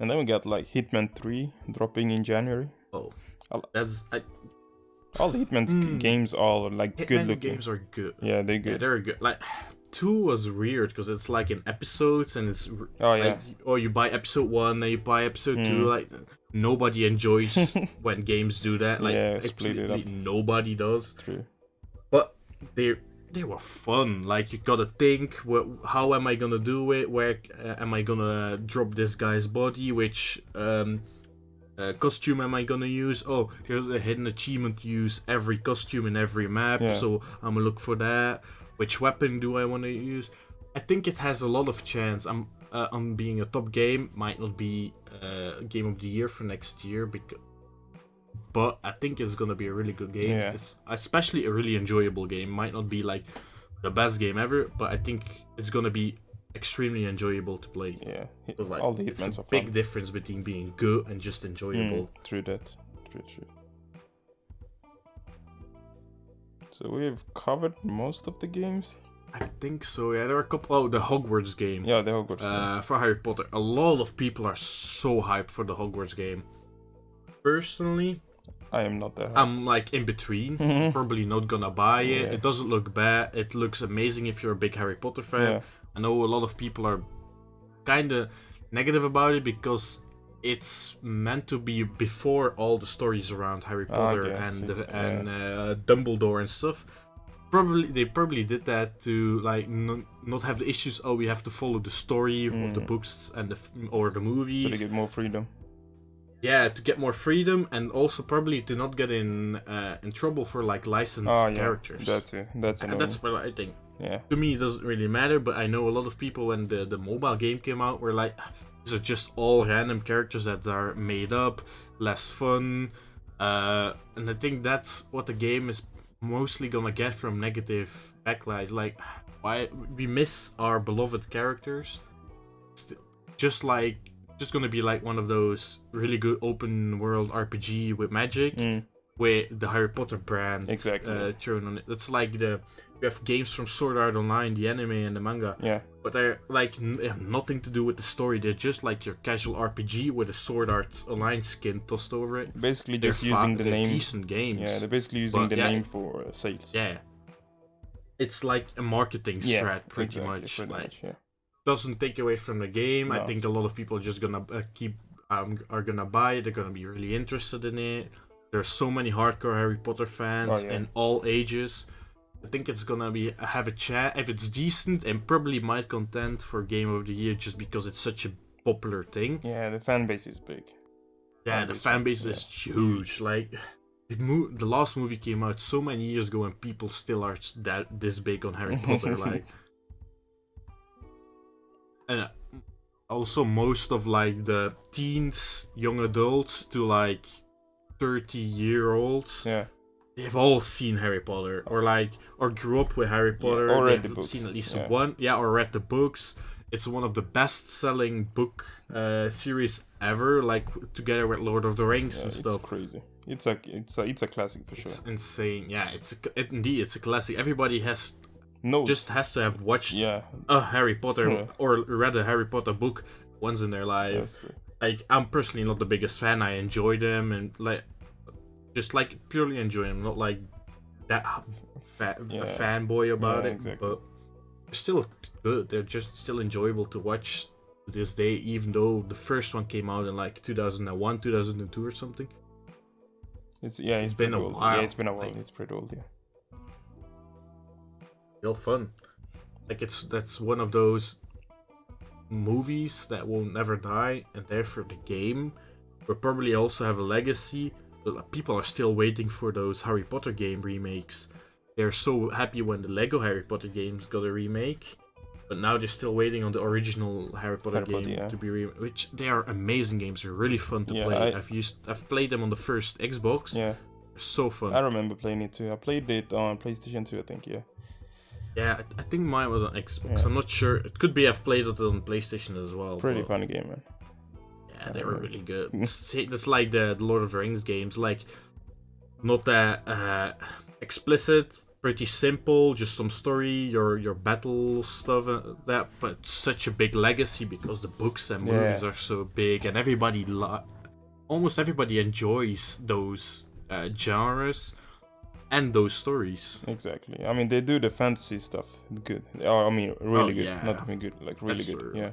And then we got like Hitman 3 dropping in January. Oh, all the Hitman games are like Hitman good looking. Games are good. Yeah, they're good. Yeah, they're good. Like 2 was weird because it's like in episodes, and it's you buy episode 1, then you buy episode 2. Like nobody enjoys when games do that. Like split it up. Nobody does. True. But they were fun. Like you gotta think, how am I gonna do it? Where am I gonna drop this guy's body? Which costume am I gonna use? Oh, here's a hidden achievement to use every costume in every map, so I'm gonna look for that. Which weapon do I want to use? I think it has a lot of chance. I'm being a top game. Might not be Game of the Year for next year, but I think it's gonna be a really good game. It's especially a really enjoyable game. Might not be like the best game ever, but I think it's gonna be extremely enjoyable to play. Yeah, like, all the it's a big difference between being good and just enjoyable. True that. True. So we've covered most of the games. I think so. Yeah, there are a couple. Oh, the Hogwarts game. Yeah, the Hogwarts game. For Harry Potter. A lot of people are so hyped for the Hogwarts game. Personally, I am not that hyped. I'm like in between. Probably not gonna buy it. It doesn't look bad. It looks amazing if you're a big Harry Potter fan. I know a lot of people are kind of negative about it because it's meant to be before all the stories around Harry Potter and Dumbledore and stuff. They probably did that to like not have the issues. Oh, we have to follow the story of the books and or the movies. So they get more freedom. Yeah, to get more freedom, and also probably to not get in trouble for like licensed characters. That's what I think. Yeah. To me, it doesn't really matter, but I know a lot of people when the mobile game came out were like, these are just all random characters that are made up, less fun, and I think that's what the game is mostly gonna get from negative backlash. Like, why we miss our beloved characters? Just gonna be like one of those really good open world RPG with magic, with the Harry Potter brand thrown on it. It's like we have games from Sword Art Online, the anime and the manga, but they're like they have nothing to do with the story. They're just like your casual RPG with a Sword Art Online skin tossed over it. Basically, they're using the name. Decent games. Yeah, they're basically using the name for sales. Yeah, it's like a marketing strat, pretty much. Doesn't take away from the game. No. I think a lot of people are just gonna are gonna buy it. They're gonna be really interested in it. There's so many hardcore Harry Potter fans in all ages. I think it's gonna have a chat if it's decent, and probably might contend for Game of the Year just because it's such a popular thing. Yeah, the fan base is big. Yeah, the fan base is huge. Like the last movie came out so many years ago, and people still are this big on Harry Potter. Like, and also most of like the teens, young adults to like 30-year-olds. Yeah. They've all seen Harry Potter, or grew up with Harry Potter, or read the they've books. seen at least one, or read the books. It's one of the best-selling book series ever, like together with Lord of the Rings and stuff. It's crazy. It's a classic for sure. It's insane. Yeah, indeed it's a classic. Everybody has to have watched a Harry Potter or read a Harry Potter book once in their life. Like, I'm personally not the biggest fan. I enjoy them and just like purely enjoy them, not like that a fanboy about it. Exactly. But they're still good. They're just still enjoyable to watch to this day, even though the first one came out in like 2001, 2002 or something. It's been a while. Yeah, it's been a while. It's pretty old. Yeah. Still fun. Like that's one of those movies that will never die, and therefore the game will probably also have a legacy. People are still waiting for those Harry Potter game remakes. They're so happy when the Lego Harry Potter games got a remake, but now they're still waiting on the original Harry Potter game to be remade. Which they are amazing games. They're really fun to play. I've played them on the first Xbox. Yeah, they're so fun. I remember playing it too. I played it on PlayStation 2, I think. Yeah. Yeah, I think mine was on Xbox. Yeah. I'm not sure. It could be I've played it on PlayStation as well. Pretty funny game, man. Yeah, they were really good. It's like the Lord of the Rings games, like not that explicit, pretty simple, just some story, your battle stuff, that. But such a big legacy because the books and movies are so big, and almost everybody enjoys those genres and those stories. Exactly. I mean, they do the fantasy stuff good. I mean, really good. Yeah. Not even good, like really That's good. true. Yeah.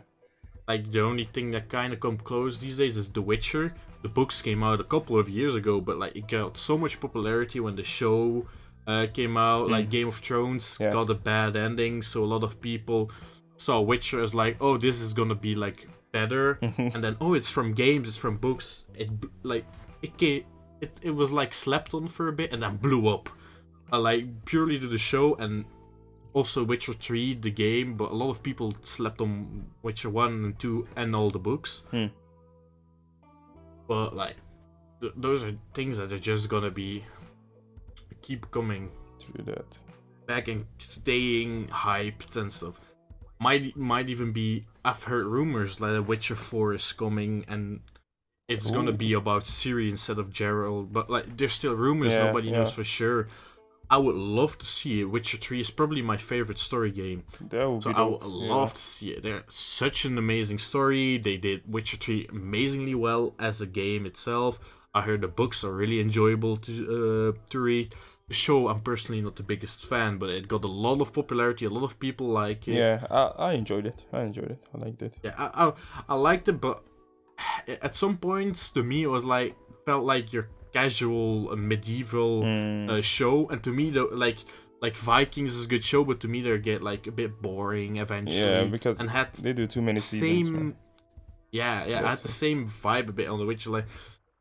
Like, the only thing that kind of come close these days is The Witcher. The books came out a couple of years ago, but like it got so much popularity when the show came out. Like Game of Thrones got a bad ending, so a lot of people saw Witcher as like, oh, this is gonna be like better, and then it's from games, it's from books. It was like slept on for a bit and then blew up, like purely to the show. And also Witcher 3, the game, but a lot of people slept on Witcher 1 and 2 and all the books. But like, those are things that are just gonna keep coming through that back and staying hyped and stuff. Might even be, I've heard rumors that Witcher 4 is coming and it's gonna be about Ciri instead of Geralt, but like there's still rumors, nobody knows for sure. I would love to see it. Witcher 3 is probably my favorite story game. I would love to see it. They're such an amazing story. They did Witcher 3 amazingly well as a game itself. I heard the books are really enjoyable to read. The show, I'm personally not the biggest fan, but it got a lot of popularity. A lot of people like it. Yeah, I enjoyed it. I liked it. Yeah, I liked it, but at some points, to me, it felt like your casual medieval show, and to me, like Vikings is a good show, but to me they get like a bit boring eventually. Yeah, because they do too many seasons. I had the same vibe a bit on The Witcher. Like,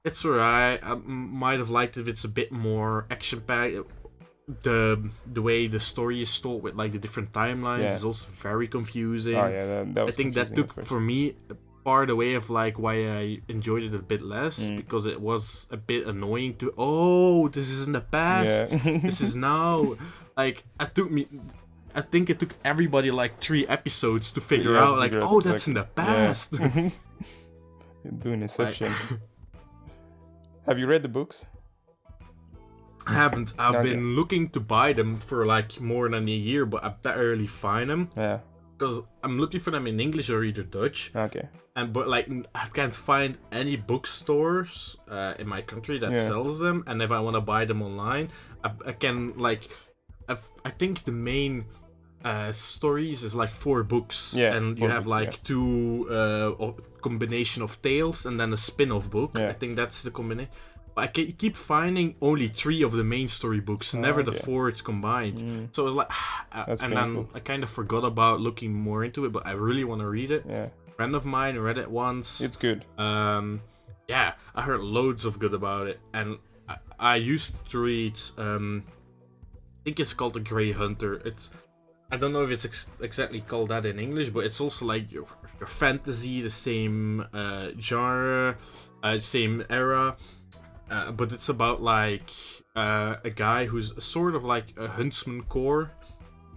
it's alright. I might have liked it if it's a bit more action packed. The way the story is told with like the different timelines is also very confusing. That was I think that took for me part away of like why I enjoyed it a bit less, because it was a bit annoying to this is in the past, this is now. Like, I think it took everybody like 3 episodes to figure out like, that's in the past. Doing Inception. Have you read the books? I haven't. I've been looking to buy them for like more than a year, but I barely find them. Yeah. Because I'm looking for them in English or either Dutch. Okay. But like, I can't find any bookstores in my country that sells them. And if I want to buy them online, I can like, I think the main stories is like 4 books. Yeah. And you have like 2 combination of tales and then a spin-off book. Yeah. I think that's the combination. But I keep finding only 3 of the main story books, never the 4 combined. So it's like, and then I kind of forgot about looking more into it, but I really want to read it. Yeah. A friend of mine read it once. It's good. I heard loads of good about it, and I used to read. I think it's called The Grey Hunter. I don't know if it's exactly called that in English, but it's also like your fantasy, the same genre, same era, but it's about like a guy who's sort of like a huntsman corps.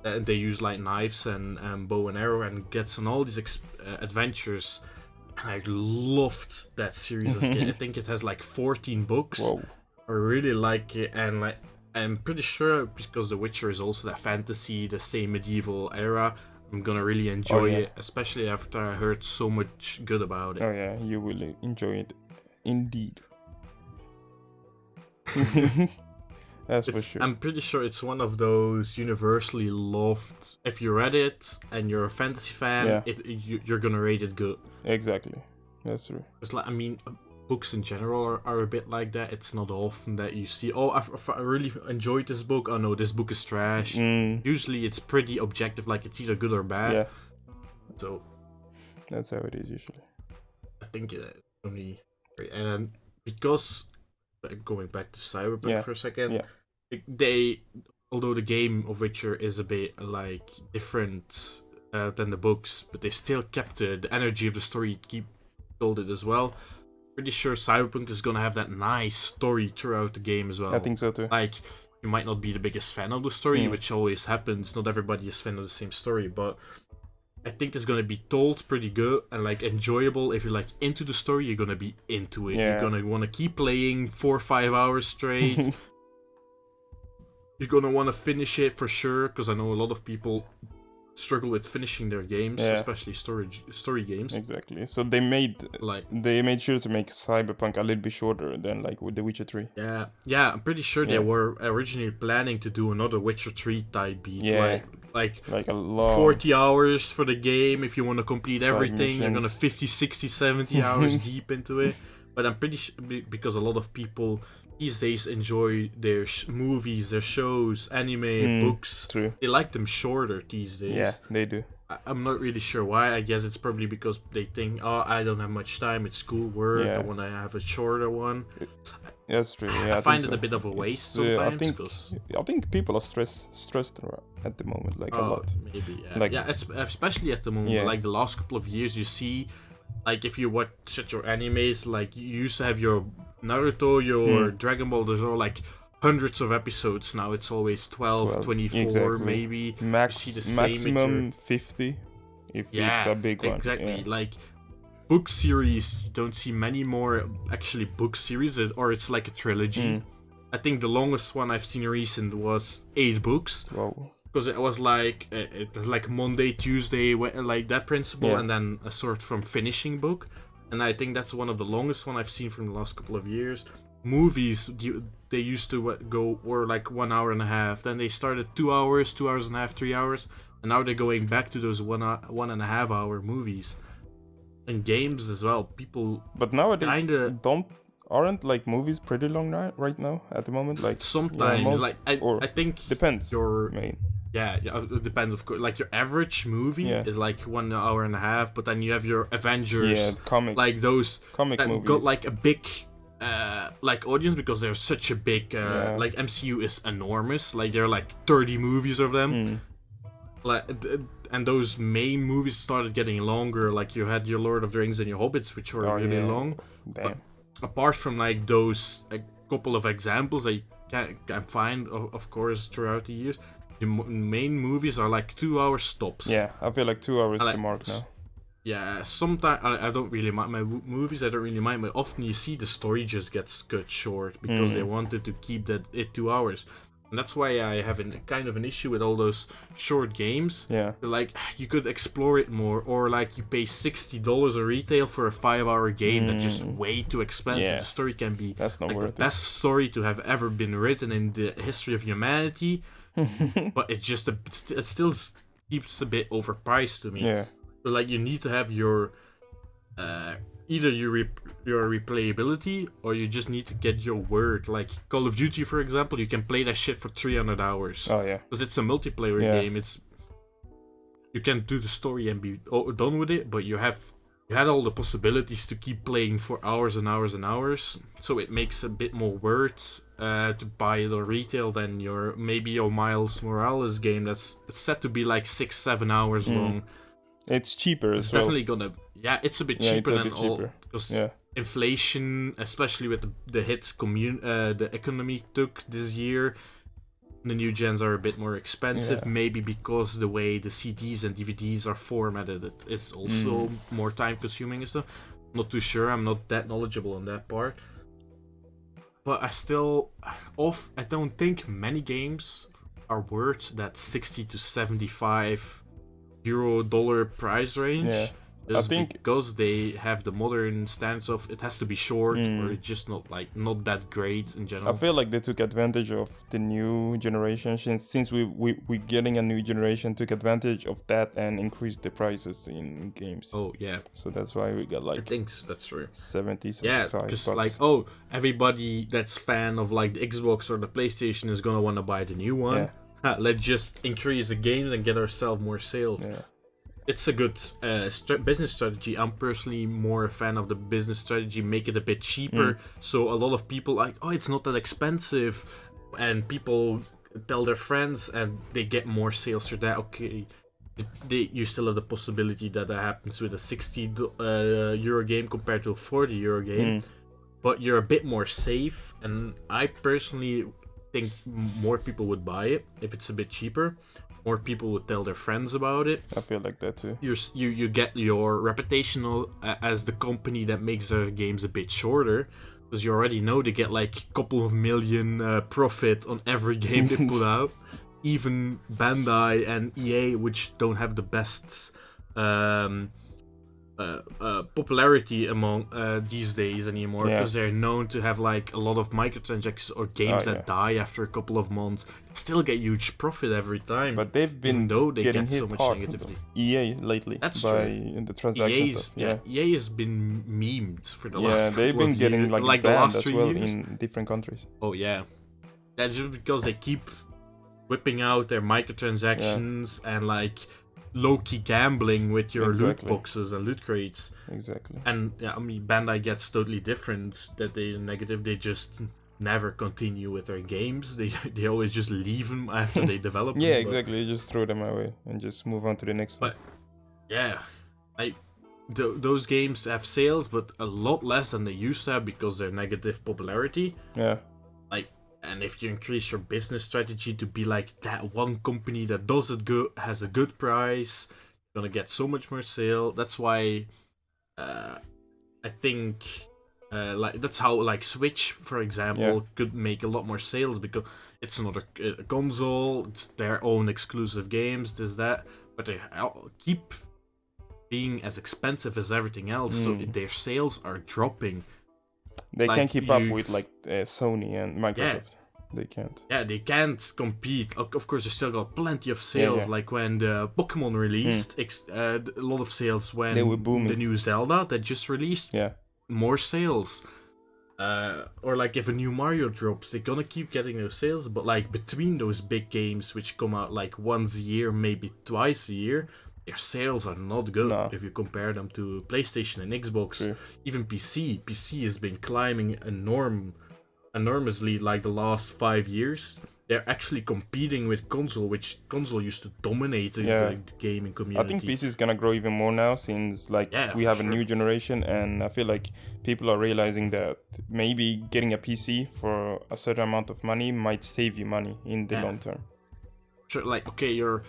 They use like knives and bow and arrow, and gets on all these adventures. And I loved that series as a kid. I think it has like 14 books. Whoa. I really like it, and like I'm pretty sure because The Witcher is also that fantasy, the same medieval era, I'm gonna really enjoy it, especially after I heard so much good about it. Oh yeah, you will enjoy it, indeed. That's for sure. I'm pretty sure it's one of those universally loved. If you read it and you're a fantasy fan, you're gonna rate it good. Exactly, that's true. It's like, I mean, books in general are a bit like that. It's not often that you see, oh, I really enjoyed this book. Oh no, this book is trash. Usually it's pretty objective, like it's either good or bad. Yeah. So that's how it is usually. I think it's only, and then because going back to Cyberpunk for a second, although the game of Witcher is a bit like different than the books, but they still kept the energy of the story, told it as well. Pretty sure Cyberpunk is gonna have that nice story throughout the game as well. I think so too. Like, you might not be the biggest fan of the story, which always happens. Not everybody is fan of the same story, but I think it's gonna be told pretty good and like enjoyable. If you're like into the story, you're gonna be into it. You're gonna want to keep playing 4 or 5 hours straight. You're gonna want to finish it for sure, because I know a lot of people struggle with finishing their games, especially story games. Exactly. So they made sure to make Cyberpunk a little bit shorter than like with The Witcher 3. Yeah. I'm pretty sure they were originally planning to do another Witcher 3 type beat. Yeah. Like a long 40 hours for the game if you want to complete side everything. You're gonna missions. 50, 60, 70 hours deep into it. But I'm pretty sure, because a lot of people these days enjoy their movies, their shows, anime, books. True. They like them shorter these days. Yeah, they do. I'm not really sure why. I guess it's probably because they think, oh, I don't have much time. It's school work. I want to have a shorter one. That's true. Yeah, I find it a bit of a waste sometimes. I think people are stressed at the moment, like a lot. Maybe, yeah. Like, especially at the moment. Like the last couple of years, you see, like if you watch your animes, like you used to have your Naruto, your Dragon Ball. There's all like hundreds of episodes now. It's always 12 24 maybe. Maximum 50 if it's a big one. Exactly. Like book series, you don't see many more actually book series, or it's like a trilogy. I think the longest one I've seen recent was 8 books. Whoa. Because it was like it was like Monday, Tuesday, like that principle, and then a sort from finishing book. And I think that's one of the longest one I've seen from the last couple of years. Movies, they used to go were like 1 hour and a half. Then they started 2 hours, 2 hours and a half, 3 hours, and now they're going back to those 1.5 hour movies. And games as well. People, but nowadays aren't like movies pretty long right now at the moment? Like sometimes, I think depends. Yeah, it depends, of course. Like your average movie is like 1 hour and a half, but then you have your Avengers, like those comic that movies. got like a big like audience, because they're such a big like MCU is enormous. Like there are like 30 movies of them. Like, and those main movies started getting longer. Like you had your Lord of the Rings and your Hobbits, which were really long. Damn. But apart from like those couple of examples that you can find, of course, throughout the years, the main movies are like 2 hour stops. Yeah, I feel like 2 hours is the mark now. Yeah, sometimes I don't really mind my movies. I don't really mind, but often you see the story just gets cut short because they wanted to keep it 2 hours. And that's why I have kind of an issue with all those short games. Yeah. Like, you could explore it more, or like you pay $60 a retail for a 5 hour game that's just way too expensive. Yeah. The story can be that's not like worth the best story to have ever been written in the history of humanity, but it still keeps a bit overpriced to me. Yeah. So like you need to have your either your replayability, or you just need to get your word. Like Call of Duty, for example, you can play that shit for 300 hours. Oh yeah. Because it's a multiplayer game. You can do the story and be done with it, but you had all the possibilities to keep playing for hours and hours and hours. So it makes a bit more worth to buy it on retail than your Miles Morales game that's set to be like 6-7 hours long. It's cheaper it's as well. Definitely gonna it's a bit cheaper than all because inflation, especially with the hits the economy took this year. The new gens are a bit more expensive, maybe because the way the CDs and DVDs are formatted, it is also more time consuming and stuff. Not too sure, I'm not that knowledgeable on that part. But I don't think many games are worth that 60 to 75 euro-dollar price range. Yeah. I think because they have the modern stance of it has to be short or it's just not that great in general. I feel like they took advantage of the new generation since we're getting a new generation, took advantage of that and increased the prices in games. Oh yeah. So that's why we got like I think that's true. 70, 75 because bucks. Everybody that's fan of like the Xbox or the PlayStation is gonna want to buy the new one. Yeah. Let's just increase the games and get ourselves more sales. Yeah. It's a good business strategy. I'm personally more a fan of the business strategy, make it a bit cheaper. So a lot of people it's not that expensive, and people tell their friends and they get more sales through that. Okay, you still have the possibility that happens with a 60 euro game compared to a 40 euro game, but you're a bit more safe, and I personally think more people would buy it if it's a bit cheaper. More people would tell their friends about it. I feel like that too. You get your reputation as the company that makes their games a bit shorter, because you already know they get like a couple of million profit on every game they put out. Even Bandai and EA, which don't have the best popularity among these days anymore, because they're known to have like a lot of microtransactions or games that die after a couple of months, still get huge profit every time. But they've been even though they getting get so much negativity. EA lately. That's by true. The transaction stuff. EA has been memed for the last couple of they've been getting years, like the last as 3 well years in different countries. Oh yeah, that's just because they keep whipping out their microtransactions and like low-key gambling with your loot boxes and loot crates. Exactly. And Bandai gets totally different. That they negative. They just never continue with their games. They always just leave them after they develop them. Exactly. You just throw them away and just move on to the next one. But those games have sales, but a lot less than they used to have because they're negative popularity. Yeah. And if you increase your business strategy to be like that one company that does it good, has a good price, you're gonna get so much more sale. That's why I think that's how like Switch, for example, could make a lot more sales, because it's another console, it's their own exclusive games, that, but they keep being as expensive as everything else, so their sales are dropping. They can't keep up with like Sony and Microsoft. They can't. Yeah, they can't compete. Of course, they still got plenty of sales. Like when the Pokemon released, a lot of sales. When they were booming. The new Zelda that just released, more sales. Or like if a new Mario drops, they're gonna keep getting those sales. But like between those big games, which come out like once a year, maybe twice a year, their sales are not good if you compare them to PlayStation and Xbox. True. Even PC. PC has been climbing enormously like the last 5 years. They're actually competing with console, which console used to dominate the gaming community. I think PC is gonna grow even more now, since like we have a new generation, and I feel like people are realizing that maybe getting a PC for a certain amount of money might save you money in the long term. Sure, like your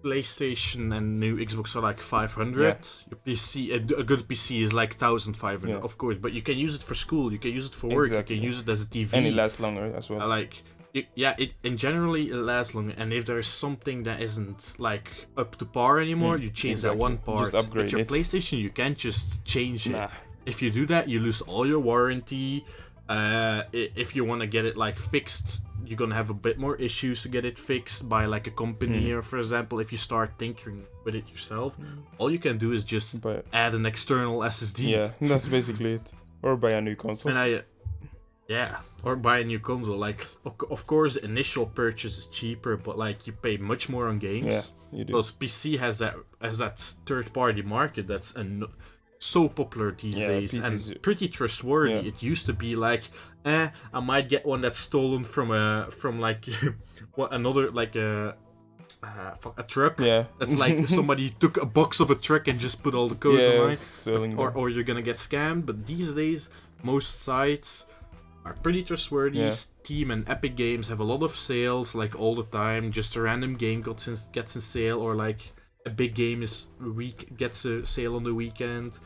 PlayStation and new Xbox are like 500. Your PC, a good PC is like 1,500, of course. But you can use it for school. You can use it for work. You can use it as a TV. And it lasts longer as well. And generally it lasts longer. And if there's something that isn't like up to par anymore, you change that one part. Just upgrade With your PlayStation, you can't just change it. If you do that, you lose all your warranty. If you want to get it like fixed, you're gonna have a bit more issues to get it fixed by like a company, or for example, if you start tinkering with it yourself, all you can do is just add an external SSD. Yeah, that's basically it. Or buy a new console. Or buy a new console. Like, of course, initial purchase is cheaper, but like you pay much more on games. Yeah, you do. Because PC has that third-party market that's so popular these days PCs, and pretty trustworthy. It used to be like, I might get one that's stolen from like another like a truck. Yeah. That's like somebody took a box of a truck and just put all the codes online. Or you're gonna get scammed. But these days, most sites are pretty trustworthy. Yeah. Steam and Epic Games have a lot of sales, like all the time. Just a random game gets in sale, or like a big game gets a sale on the weekend.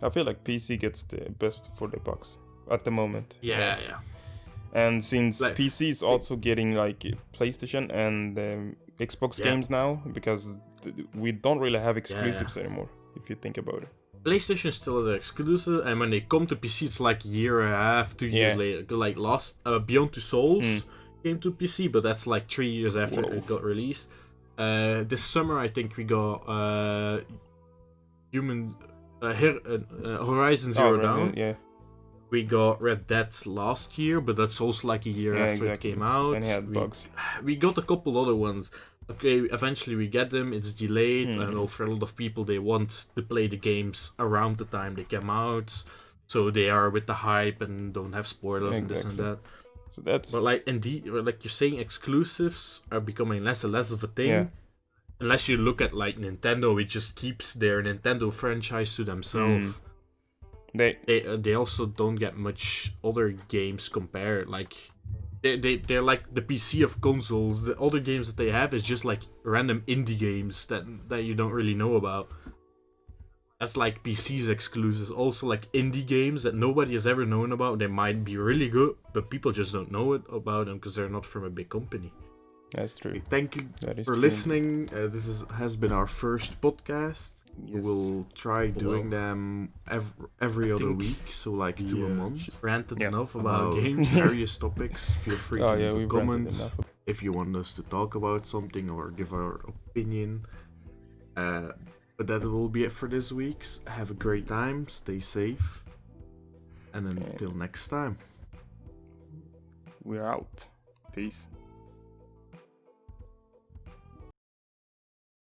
I feel like PC gets the best for the bucks at the moment. Yeah. And since like, PC is also getting like PlayStation and Xbox games now, because we don't really have exclusives anymore, if you think about it. PlayStation still is an exclusive, and when they come to PC, it's like a year and a half, 2 years later. Like Beyond Two Souls came to PC, but that's like 3 years after it got released. This summer, I think we got Horizon Zero Dawn. Yeah. We got Red Dead last year, but that's also like a year after it came out. And it had bugs. We got a couple other ones. Okay, eventually we get them. It's delayed. I know for a lot of people, they want to play the games around the time they come out, so they are with the hype and don't have spoilers and this and that. So that's. But like indeed, like you're saying, exclusives are becoming less and less of a thing. Yeah. Unless you look at like Nintendo, which just keeps their Nintendo franchise to themselves. They also don't get much other games compared. Like they're like the PC of consoles. The other games that they have is just like random indie games that you don't really know about. That's like PC's exclusives. Also like indie games that nobody has ever known about. They might be really good, but people just don't know about them because they're not from a big company. That's true. Thank you for listening. This has been our first podcast. Yes. We'll try doing them every other week, so like 2 a month. Ranted enough about games, various topics. Feel free to leave comments if you want us to talk about something or give our opinion. But that will be it for this week. Have a great time, stay safe, and until next time. We're out. Peace.